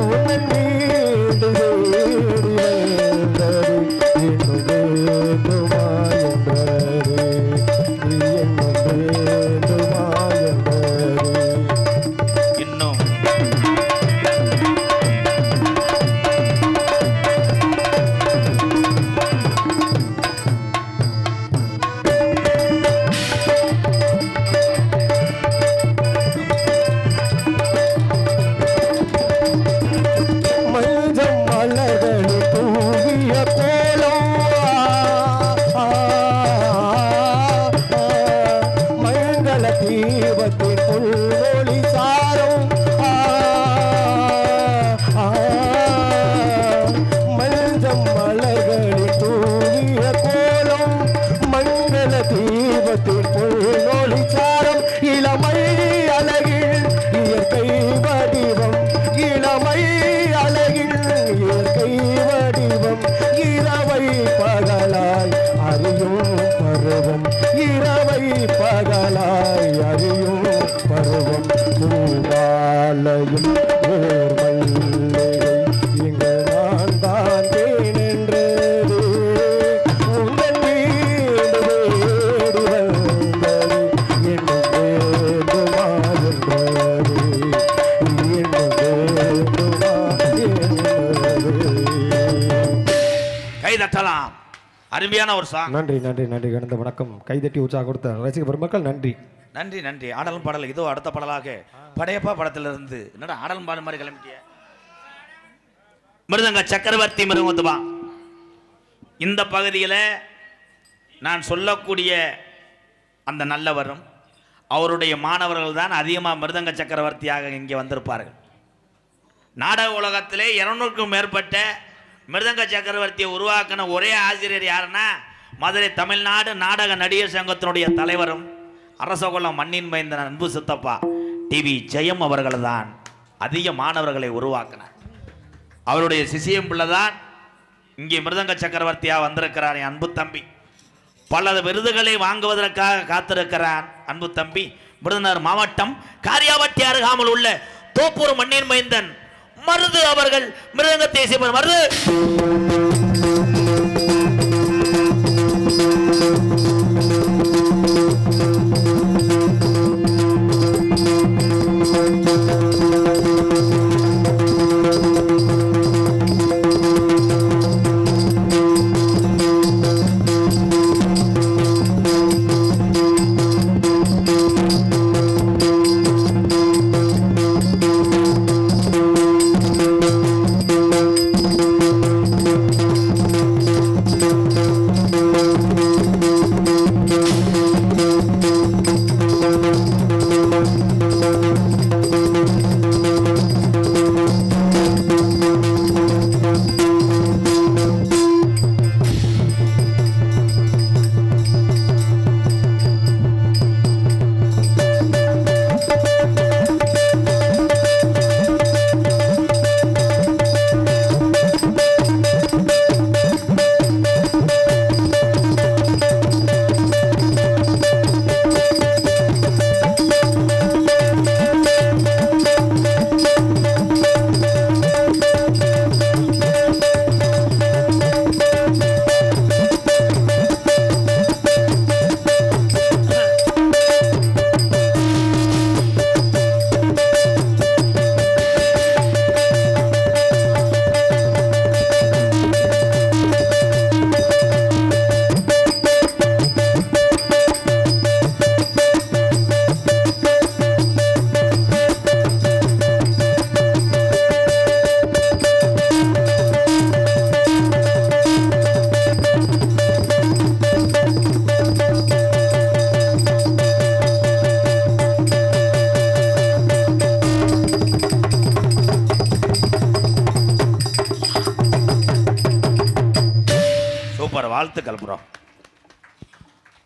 உன்னன் வீடு தேடி வந்தது இன்னும் வேண்டுமா என்றது இன்னும் வேண்டுமா என்றது இன்னும் மஞ்சம் மலர்களில் தூவிய கோலம் மங்கள தீபத்தின் புல்வொளி சாரம் மஞ்சம் மலர்களில் தூவிய கோலம் மங்கள தீபத்தின் புல்வொளி சாரம் இளமை அழகில் இயற்கை வடிவம் இளமை அழகில் இயற்கை வடிவம் இரவை பகலாய் அறியும் பருவம் இரவை பகலாய் அறியும் பருவம் பூவாலையும் ஓர் மல்லிகை இங்கு நான் தான் தேனென்றது உங்கள் வீடு தேடி வந்தது இன்னும் வேண்டுமா என்றது இன்னும் வேண்டுமா என்றது கை தட்டலாம். அருமையான ஒரு சாங். நன்றி நன்றி நன்றி கடந்த வணக்கம் கைதட்டி உற்சாகம் கொடுத்த ரசிக பெருமக்கள் நன்றி நன்றி நன்றி. ஆடலும் பாடல் இதோ அடுத்த பாடலாக படையப்பா படத்திலிருந்து என்னடா ஆடலும் பாடல் மாதிரி கிளம்பிட்டிய மிருதங்க சக்கரவர்த்தி மிருகத்துவா. இந்த பகுதியில் நான் சொல்லக்கூடிய அந்த நல்லவரும் அவருடைய மாணவர்கள் தான் அதிகமாக மிருதங்க சக்கரவர்த்தியாக இங்கே வந்திருப்பார்கள். நாடக உலகத்திலே 200க்கும் மேற்பட்ட மிருதங்க சக்கரவர்த்தியை உருவாக்கின ஒரே ஆசிரியர் யாருன்னா மதுரை தமிழ்நாடு நாடக நடிகர் சங்கத்தினுடைய தலைவரும் அரசகுலம் மண்ணின் மைந்த அன்பு சித்தப்பா டிவி ஜெயம் அவர்கள் தான் அதிக மாணவர்களை உருவாக்கினார். அவருடைய சிசியம் பிள்ளை தான் இங்கே மிருதங்க சக்கரவர்த்தியாக வந்திருக்கிறார். என் அன்பு தம்பி பல விருதுகளை வாங்குவதற்காக காத்திருக்கிறான். அன்பு தம்பி விருதுநகர் மாவட்டம் காரியாவட்டி அருகாமல் உள்ள தோப்பூர் மண்ணின் மைந்தன் மருது அவர்கள் மிருதங்கத்தை இசைப்பவர். மருது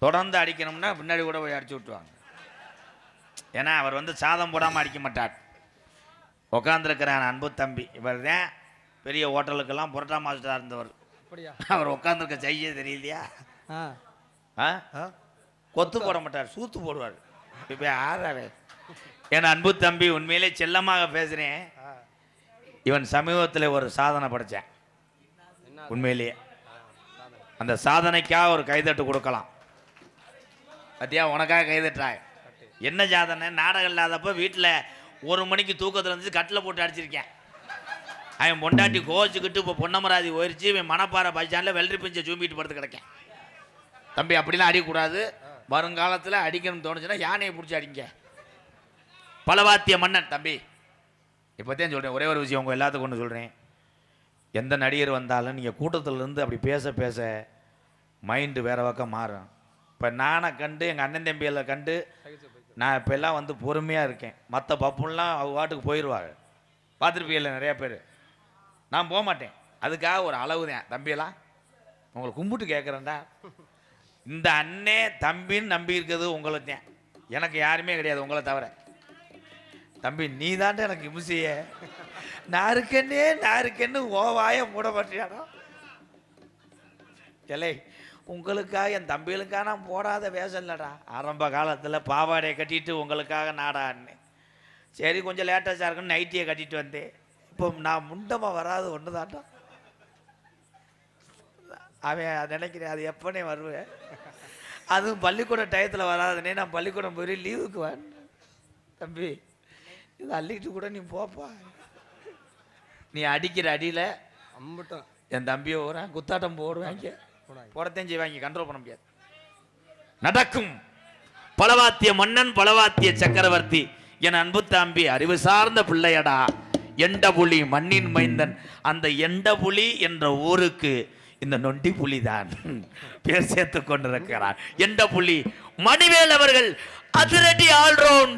தொடர்ந்து அடிக்கணும்னா பின்னாடி கூட போய் அடிச்சு விட்டுருவாங்க. ஏன்னா அவர் வந்து சாதம் போடாமல் அடிக்க மாட்டார். உட்காந்துருக்கிற அன்பு தம்பி இவர் தான் பெரிய ஹோட்டலுக்கெல்லாம் புரோட்டா மாஸ்டராக இருந்தவர். அவர் உட்காந்துருக்க செய்ய தெரியலையா? கொத்து போட மாட்டார், சூத்து போடுவார். இப்போ ஆறாரு என் அன்பு தம்பி உண்மையிலே செல்லமாக பேசுகிறேன். இவன் சமீபத்தில் ஒரு சாதனை படைத்தேன். உண்மையிலேயே அந்த சாதனைக்காக ஒரு கைதட்டு கொடுக்கலாம். பத்தியா உனக்காக கைதட்டுறாய். என்ன சாதனை? நாடகம் இல்லாதப்போ வீட்டில் 1 மணிக்கு தூக்கத்தில் இருந்துச்சு கட்டில் போட்டு அடிச்சிருக்கேன். அவன் பொண்டாட்டி கோச்சிக்கிட்டு இப்போ பொன்னமராதி போயிடுச்சு. இவன் மணப்பாறை பைசானில் வெள்ளரி பிஞ்சை சூம்பிட்டு படுத்து கிடக்கேன். தம்பி அப்படிலாம் அடிக்கக்கூடாது. வருங்காலத்தில் அடிக்கணும்னு தோணுச்சுன்னா யானையை பிடிச்சி அடிங்க. பலவாத்திய மன்னன் தம்பி. இப்போத்தையும் சொல்கிறேன், ஒரே ஒரு விஷயம் உங்கள் எல்லாத்துக்கும் ஒன்று சொல்கிறேன். எந்த நடிகர் வந்தாலும் நீங்கள் கூட்டத்திலேருந்து அப்படி பேச பேச மைண்டு வேறு பக்கம் மாறும். இப்போ நானை கண்டு எங்கள் அண்ணன் தம்பிகளை கண்டு நான் இப்போ எல்லாம் வந்து பொறுமையாக இருக்கேன். மற்ற பப்புலாம் அவங்க வாட்டுக்கு போயிடுவாங்க. பார்த்துருப்பீங்கல்ல நிறையா பேர். நான் போக மாட்டேன். அதுக்காக ஒரு அளவு தான். தம்பியெல்லாம் உங்களை கும்பிட்டு கேட்குறேன்டா. இந்த அண்ணே தம்பின்னு நம்பி இருக்கிறது உங்களை தான். எனக்கு யாருமே கிடையாது உங்களை தவிர. தம்பி நீ தான்ட்டு எனக்கு இம்சைய. நான் இருக்கேன்னு ஓவாய மூட மாட்டியாடா. இல்லை உங்களுக்காக என் தம்பிகளுக்காக நான் போடாத வேஷம் இல்லைடா. ஆரம்ப காலத்தில் பாவாடையை கட்டிட்டு உங்களுக்காக நாடான்னு சரி கொஞ்சம் லேட்டஸ்டாக இருக்குன்னு நைட்டியை கட்டிட்டு வந்தேன். இப்போ நான் முண்டமாக வராது ஒன்று தான்டா. அவன் நினைக்கிறேன் அது எப்போனே வருவேன். அதுவும் பள்ளிக்கூட டயத்தில் வராதுனே. நான் பள்ளிக்கூடம் போய் லீவுக்கு வேன். தம்பி இது அள்ளிட்டு கூட நீ போப்பா. நீ அடிக்கிற அடியில் என் தம்பியை ஓடுறேன் குத்தாட்டம் போடுவாங்க. போடத்தையும் செய்வாங்க. கண்ட்ரோல் பண்ண முடியாது. நடக்கும் பலவாத்திய மன்னன் பலவாத்திய சக்கரவர்த்தி என் அன்பு தம்பி அறிவு சார்ந்த பிள்ளையடா. எண்டபுலி மண்ணின் மைந்தன். அந்த எண்டபுலி என்ற ஊருக்கு இந்த நொண்டி புலி தான் பேர் சேர்த்து கொண்டிருக்கிறார். எண்டபுலி மணிவேல் அவர்கள் அதிரடி ஆல்ரவுண்ட்.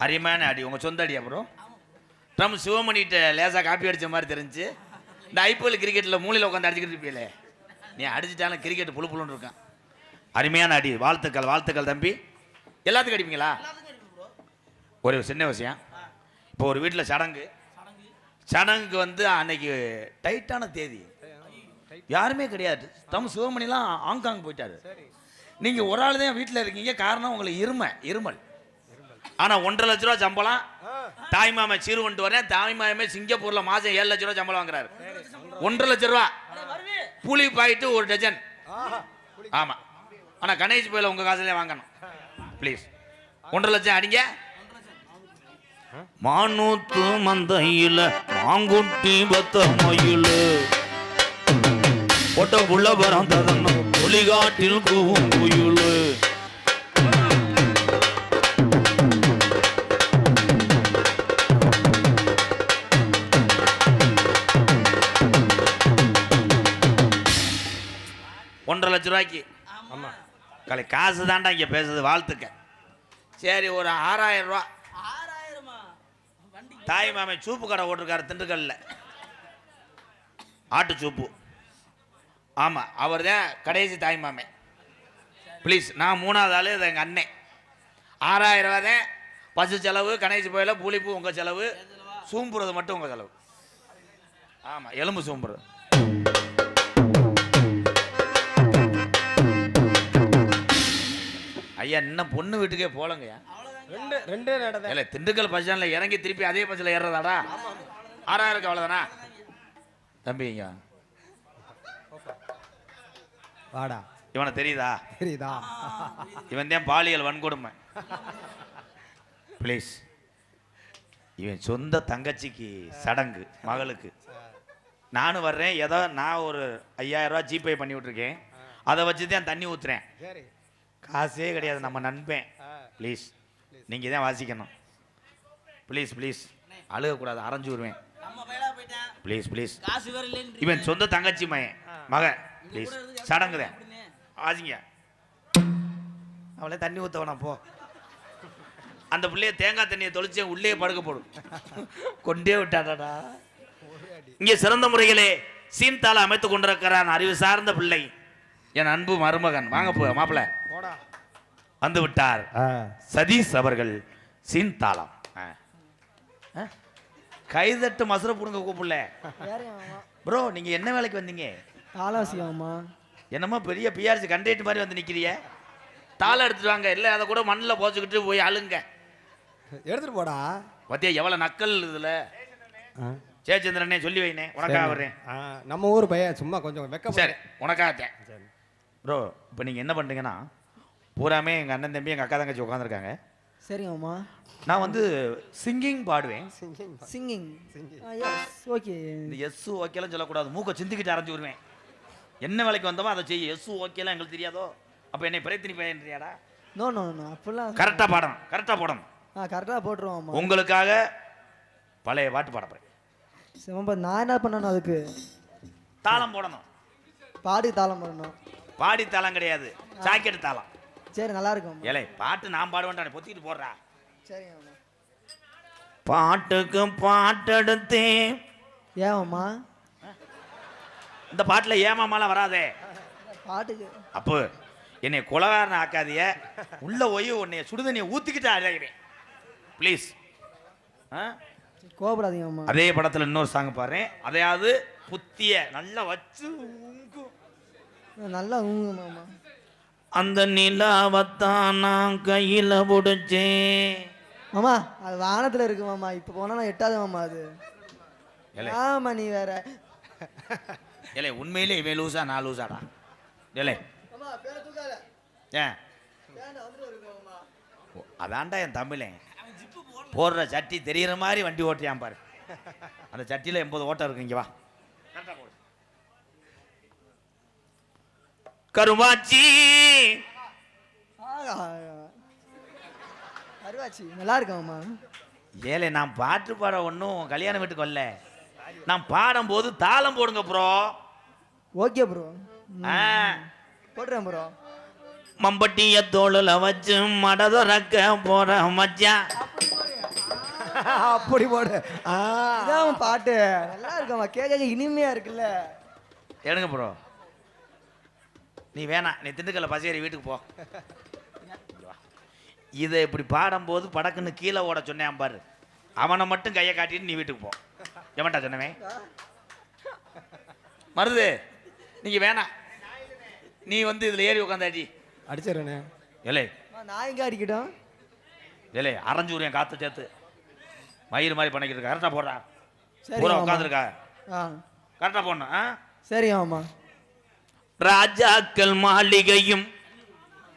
அருமையான அடி. உங்கள் சொந்த அடி. அப்புறம் ட்ரம் சிவமணிகிட்ட லேசாக காப்பி அடித்த மாதிரி தெரிஞ்சு. இந்த ஐபிஎல் கிரிக்கெட்டில் மூலையில் உட்காந்து அடிச்சுக்கிட்டு இருப்பீங்களே, நீ அடிச்சுட்டாலும் கிரிக்கெட் புழு புழுன்னு இருக்கான். அருமையான அடி. வாழ்த்துக்கள் வாழ்த்துக்கள் தம்பி. எல்லாத்துக்கும் அடிப்பீங்களா? ஒரு சின்ன விஷயம். இப்போ ஒரு வீட்டில் சடங்குக்கு வந்து அன்னைக்கு டைட்டான தேதி, யாருமே கிடையாது. ட்ரம் சிவமணிலாம் ஹாங்காங் போயிட்டாரு. நீங்கள் ஒரு ஆள் தான் வீட்டில் இருக்கீங்க. காரணம் உங்களுக்கு இருமல். ஆனால் 1.5 லட்ச ரூபா சம்பளம். தாய்மாமே சீரு கொண்டு வரேன். தாய்மாமே சிங்கப்பூரில் மாதம் 7 லட்ச ரூபா சம்பளம் வாங்குறாரு. 1.5 லட்ச ரூபா புளி பாயிட்டு 1 டஜன். ஆமாம். ஆனால் கணேஷ் போயில உங்கள் காசுலேயே வாங்கணும் ப்ளீஸ். 1.5 லட்சம் அடிங்க. மானூத்து மந்தையில் மாங்குட்டி பத்த மயில் ஒட்ட புள்ள பறந்ததன்னு ஒளிகாட்டில் கூவும் குயில். $1.5 லட்ச ரூபாய்க்கு கலை காசு தாண்டா இங்கே பேசுறது. வாழ்த்துக்க. சரி ஒரு 6000 ரூபா. தாய் மாமே சூப்பு கடை ஓட்டிருக்காரு திண்டுக்கல்ல. ஆட்டு சூப்பு ஆமாம், அவர் தான் கடைசி தாய்மாமே. ப்ளீஸ், நான் 3வது ஆள், இது எங்கள் அண்ணன். 6000 ரூபா தான் பசு செலவு, கணேசி போயில புளிப்பு உங்கள் செலவு, சூம்புறது மட்டும் உங்கள் செலவு. ஆமாம், எலும்பு சூம்புறது. ஐயா, இன்னும் பொண்ணு வீட்டுக்கே போலங்கய்யா. ரெண்டே நடந்தேன். இல்லை, திண்டுக்கல் பஸ் ஸ்டாண்டில் இறங்கி திருப்பி அதே பஸ்ஸில் ஏறுறதாடா? 6000 அவ்வளோதானா தம்பிங்க? வாடா. இவனை தெரியுதா? தெரியுதா? இவன் தான் பாலியல் வன்கொடுமை. ப்ளீஸ், இவன் சொந்த தங்கச்சிக்கு சடங்கு, மகளுக்கு. நானும் வர்றேன். ஏதோ நான் ஒரு 5000 ரூபா ஜிபே பண்ணி விட்ருக்கேன். அதை வச்சு தான் தண்ணி ஊற்றுறேன். காசே கிடையாது, நம்ம நண்பன். ப்ளீஸ், நீங்கள் தான் வாசிக்கணும். ப்ளீஸ் ப்ளீஸ், அழுகக்கூடாது, அரைஞ்சு விடுவேன். ப்ளீஸ் ப்ளீஸ், இவன் சொந்த தங்கச்சி மக. ப்ளீஸ், சடங்குதான் வாசிங்க. அவளே தண்ணி ஊற்றவனா போ. அந்த பிள்ளைய தேங்காய் தண்ணியை தொளிச்சு உள்ளே படுக்க போடும். கொண்டே விட்டாடா. இங்கே சிறந்த முறையிலே சீன்தாள அமைத்துக் கொண்டிருக்கிறான் அறிவு சார்ந்த பிள்ளை, என் அன்பு மருமகன். வாங்க போ மாப்பிள்ள, வந்து விட்டார் சதீஷ் அவர்கள். சீன்தாளம் கைதட்டு மசுர புடுங்க கூப்பிடல. ப்ரோ, நீங்க என்ன வேலைக்கு வந்தீங்க? தாளாசியாமா? என்னமோ பெரிய பிஆர்சி கண்டக்டர் மாதிரி வந்து நிக்கிறிய. தாளம் எடுத்துட்டு வாங்க. இல்லை, அதை கூட மண்ணில் போச்சுக்கிட்டு போய் அழுங்க. எடுத்துட்டு போடா. பத்தியா எவ்வளவு நக்கல் இதுல. சேச்சந்திரனே சொல்லி வைனே, உனக்காக வர்றேன். நம்ம ஊர் பையன், சும்மா கொஞ்சம் வெக்க. சரி, உனக்காகத்தேன். ப்ரோ, இப்போ நீங்கள் என்ன பண்ணுறீங்கன்னா, பூராமே எங்கள் அண்ணன் தம்பி எங்கள் அக்கா தங்கச்சி உட்காந்துருக்காங்க. சரிங்கம்மா. நான் வந்து சிங்கிங் பாடுவேன். Singing okay. இந்த எஸ் ஓகேலாம் சொல்லக்கூடாது, மூக்கை சிந்திக்கிட்டு அரைஞ்சி விடுவேன். என்ன வேலைக்கு வந்தோமோ அதை செய்ய. எஸ் ஓகேலாம் எங்களுக்கு தெரியாதோ? அப்போ என்னை பிரயத்தினி பையன்றியாடா? நோ நோ நோ, அப்படிலாம் கரெக்டாக பாடணும், கரெக்டாக போடணும். கரெக்டாக போட்டுருவோம்மா. உங்களுக்காக பழைய பாட்டு பாட போகிறேன். சிவம்பா, நான் என்ன பண்ணணும்? அதுக்கு தாளம் போடணும். பாடி தாளம் போடணும். பாடி தாளம் கிடையாது, ஜாக்கெட் தாளம். சரி, நல்லா இருக்கும். ஏலே, பாட்டு நான் பாடுவேன்டா, பொத்திட்டு போடுறா. சரிங்கம்மா. பாட்டுக்கு பாட்டெடுத்தே. ஏமாம்மா? இந்த பாட்டில் ஏமாமாலாம் வராதே. பாட்டுக்கு அப்போ என்னை குலகாரன் ஆக்காதிய. உள்ள போய் உன்னை சுடுதண்ணியை ஊற்றிக்கிட்டு அழகிறேன். ப்ளீஸ். கோபப்படாதீங்கம்மா. அதே படத்தில் இன்னொரு சாங் பாடுறேன். அதையாவது புத்திய நல்லா வச்சு நல்லா ஊங்குமாம்மா. அந்த நிலாவத்தான் நான் கையில் பிடிச்சேன். மாமா, அது வானத்தில் இருக்கு மாமா. இப்போ போனால் நான் எட்டாவது மாமா. அது ஆமா, நீ வேற. ஏலே, உண்மையிலே இவன் லூசா நான் லூசாடா? ஏலே, ஏன் அதான்டா என் தமிழன். போடுற சட்டி தெரிகிற மாதிரி வண்டி ஓட்டியான் பாரு. அந்த சட்டியில் 80 ஓட்டம் இருக்கு. இங்கே வா. கருவாச்சி அருவாச்சி நல்லா இருக்கம்மா. ஏலே, நான் பாட்டு பாட ஒன்றும் கல்யாண வீட்டுக்கு வரல. நான் பாடும்போது தாளம் போடுங்க ப்ரோ. ஓகே ப்ரோ, போடுறேன் ப்ரோ. மம்பட்டிய தோளுல வச்சு மடதுறக்க போற மச்சான். அப்படி போடு. இதான் பாட்டு நல்லா இருக்கம்மா, கேட்க இனிமையா இருக்குல்ல. எடுங்க ப்ரோ. நீ வேணாம், நீ திண்டுக்கல்ல பசேரி வீட்டுக்கு போ. இதை இப்படி பாடும்போது படக்குன்னு கீழே ஓட சொன்னேன் பாரு. அவனை மட்டும் கையை காட்டிட்டு நீ வீட்டுக்கு போ. எவன்டா சொன்னவன்? மருது, நீங்க வேணாம். நீ வந்து இதுல ஏறி உட்காந்தாடி அடிச்சிடறேனே. ஏலே, நான் எங்க அடிக்கிட்டோம்? ஏலே, அரைஞ்சூரியன் காத்து சேர்த்து மயிறு மாதிரி பண்ணிக்கிட்டு இருக்க. கரெக்டாக போடுறா. சரி, பூரா உட்காந்துருக்கா. கரெக்டாக போடணும். சரி ஆமா. ராஜாக்கள் மாளிகையும்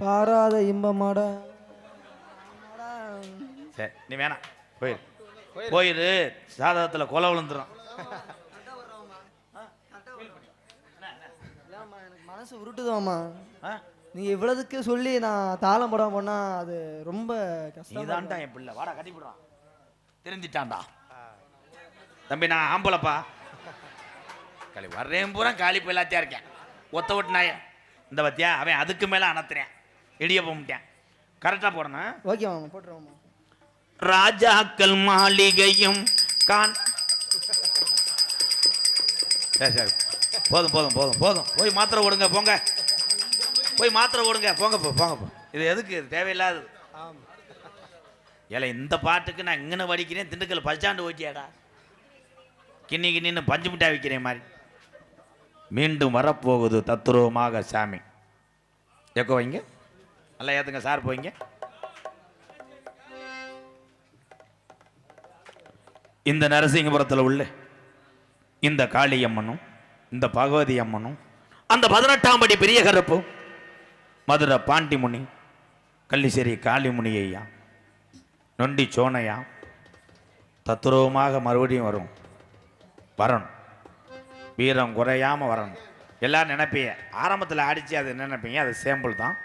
பாராத இன்பமாடா. சரி, நீ வேணாம், போயிரு. சாதகத்தில் கொலை விழுந்துடும். மனசு உருட்டுதாம்மா. நீ இவ்வளவுக்கு சொல்லி நான் தாளம் போடாம போனா அது ரொம்ப கஷ்டம். நீதான்டா என் பிள்ளை. வாடா, கட்டி போடுறான். தெரிஞ்சிட்டான்டா தம்பி. நான் ஆம்பளப்பா. களி வர்றேன் பூரா காலி போயிலாத்தியா இருக்கேன். ஒத்த விட்டு நாய இந்த பத்தியா அவன் அதுக்கு மேலே அணத்துறேன். இடிய போட்டேன். கரெக்டாக போடணும். ஓகே மாமா, போட்டுருவோம்மா. ராஜாக்கள் மாளிகையும் கான். சரி சரி, போதும் போதும் போதும் போதும் போய் மாத்திரை ஓடுங்க போங்க போய் மாத்திரை ஓடுங்க போங்க போங்க இது எதுக்கு இது தேவையில்லாதது ஏல இந்த பாட்டுக்கு நான் இங்கன வடிக்கிறேன் திண்டுக்கல் பஸ்டாண்டு ஓட்டியாடா கிண்ணின்னு பஞ்சு மிட்டாய் விற்கிறேன் மாதிரி மீண்டும் வரப்போகுது தத்துருவமாக சாமி எக்கோ வைங்க நல்லா ஏத்துங்க சார் போய்ங்க இந்த நரசிங்கபுரத்தில் உள்ள இந்த காளியம்மனும் இந்த பகவதி அம்மனும் அந்த 18ஆம் படி பெரிய கருப்பு மதுரை பாண்டிமுனி கள்ளிசேரி காளிமுனி ஐயா நொண்டி சோனையா தத்துருவமாக மறுபடியும் வரணும் வீரம் குறையாம வரணும் எல்லாரும் நினைப்பீங்க ஆரம்பத்தில் அடிச்சு அது நினைப்பீங்க அது சேம்பிள் தான்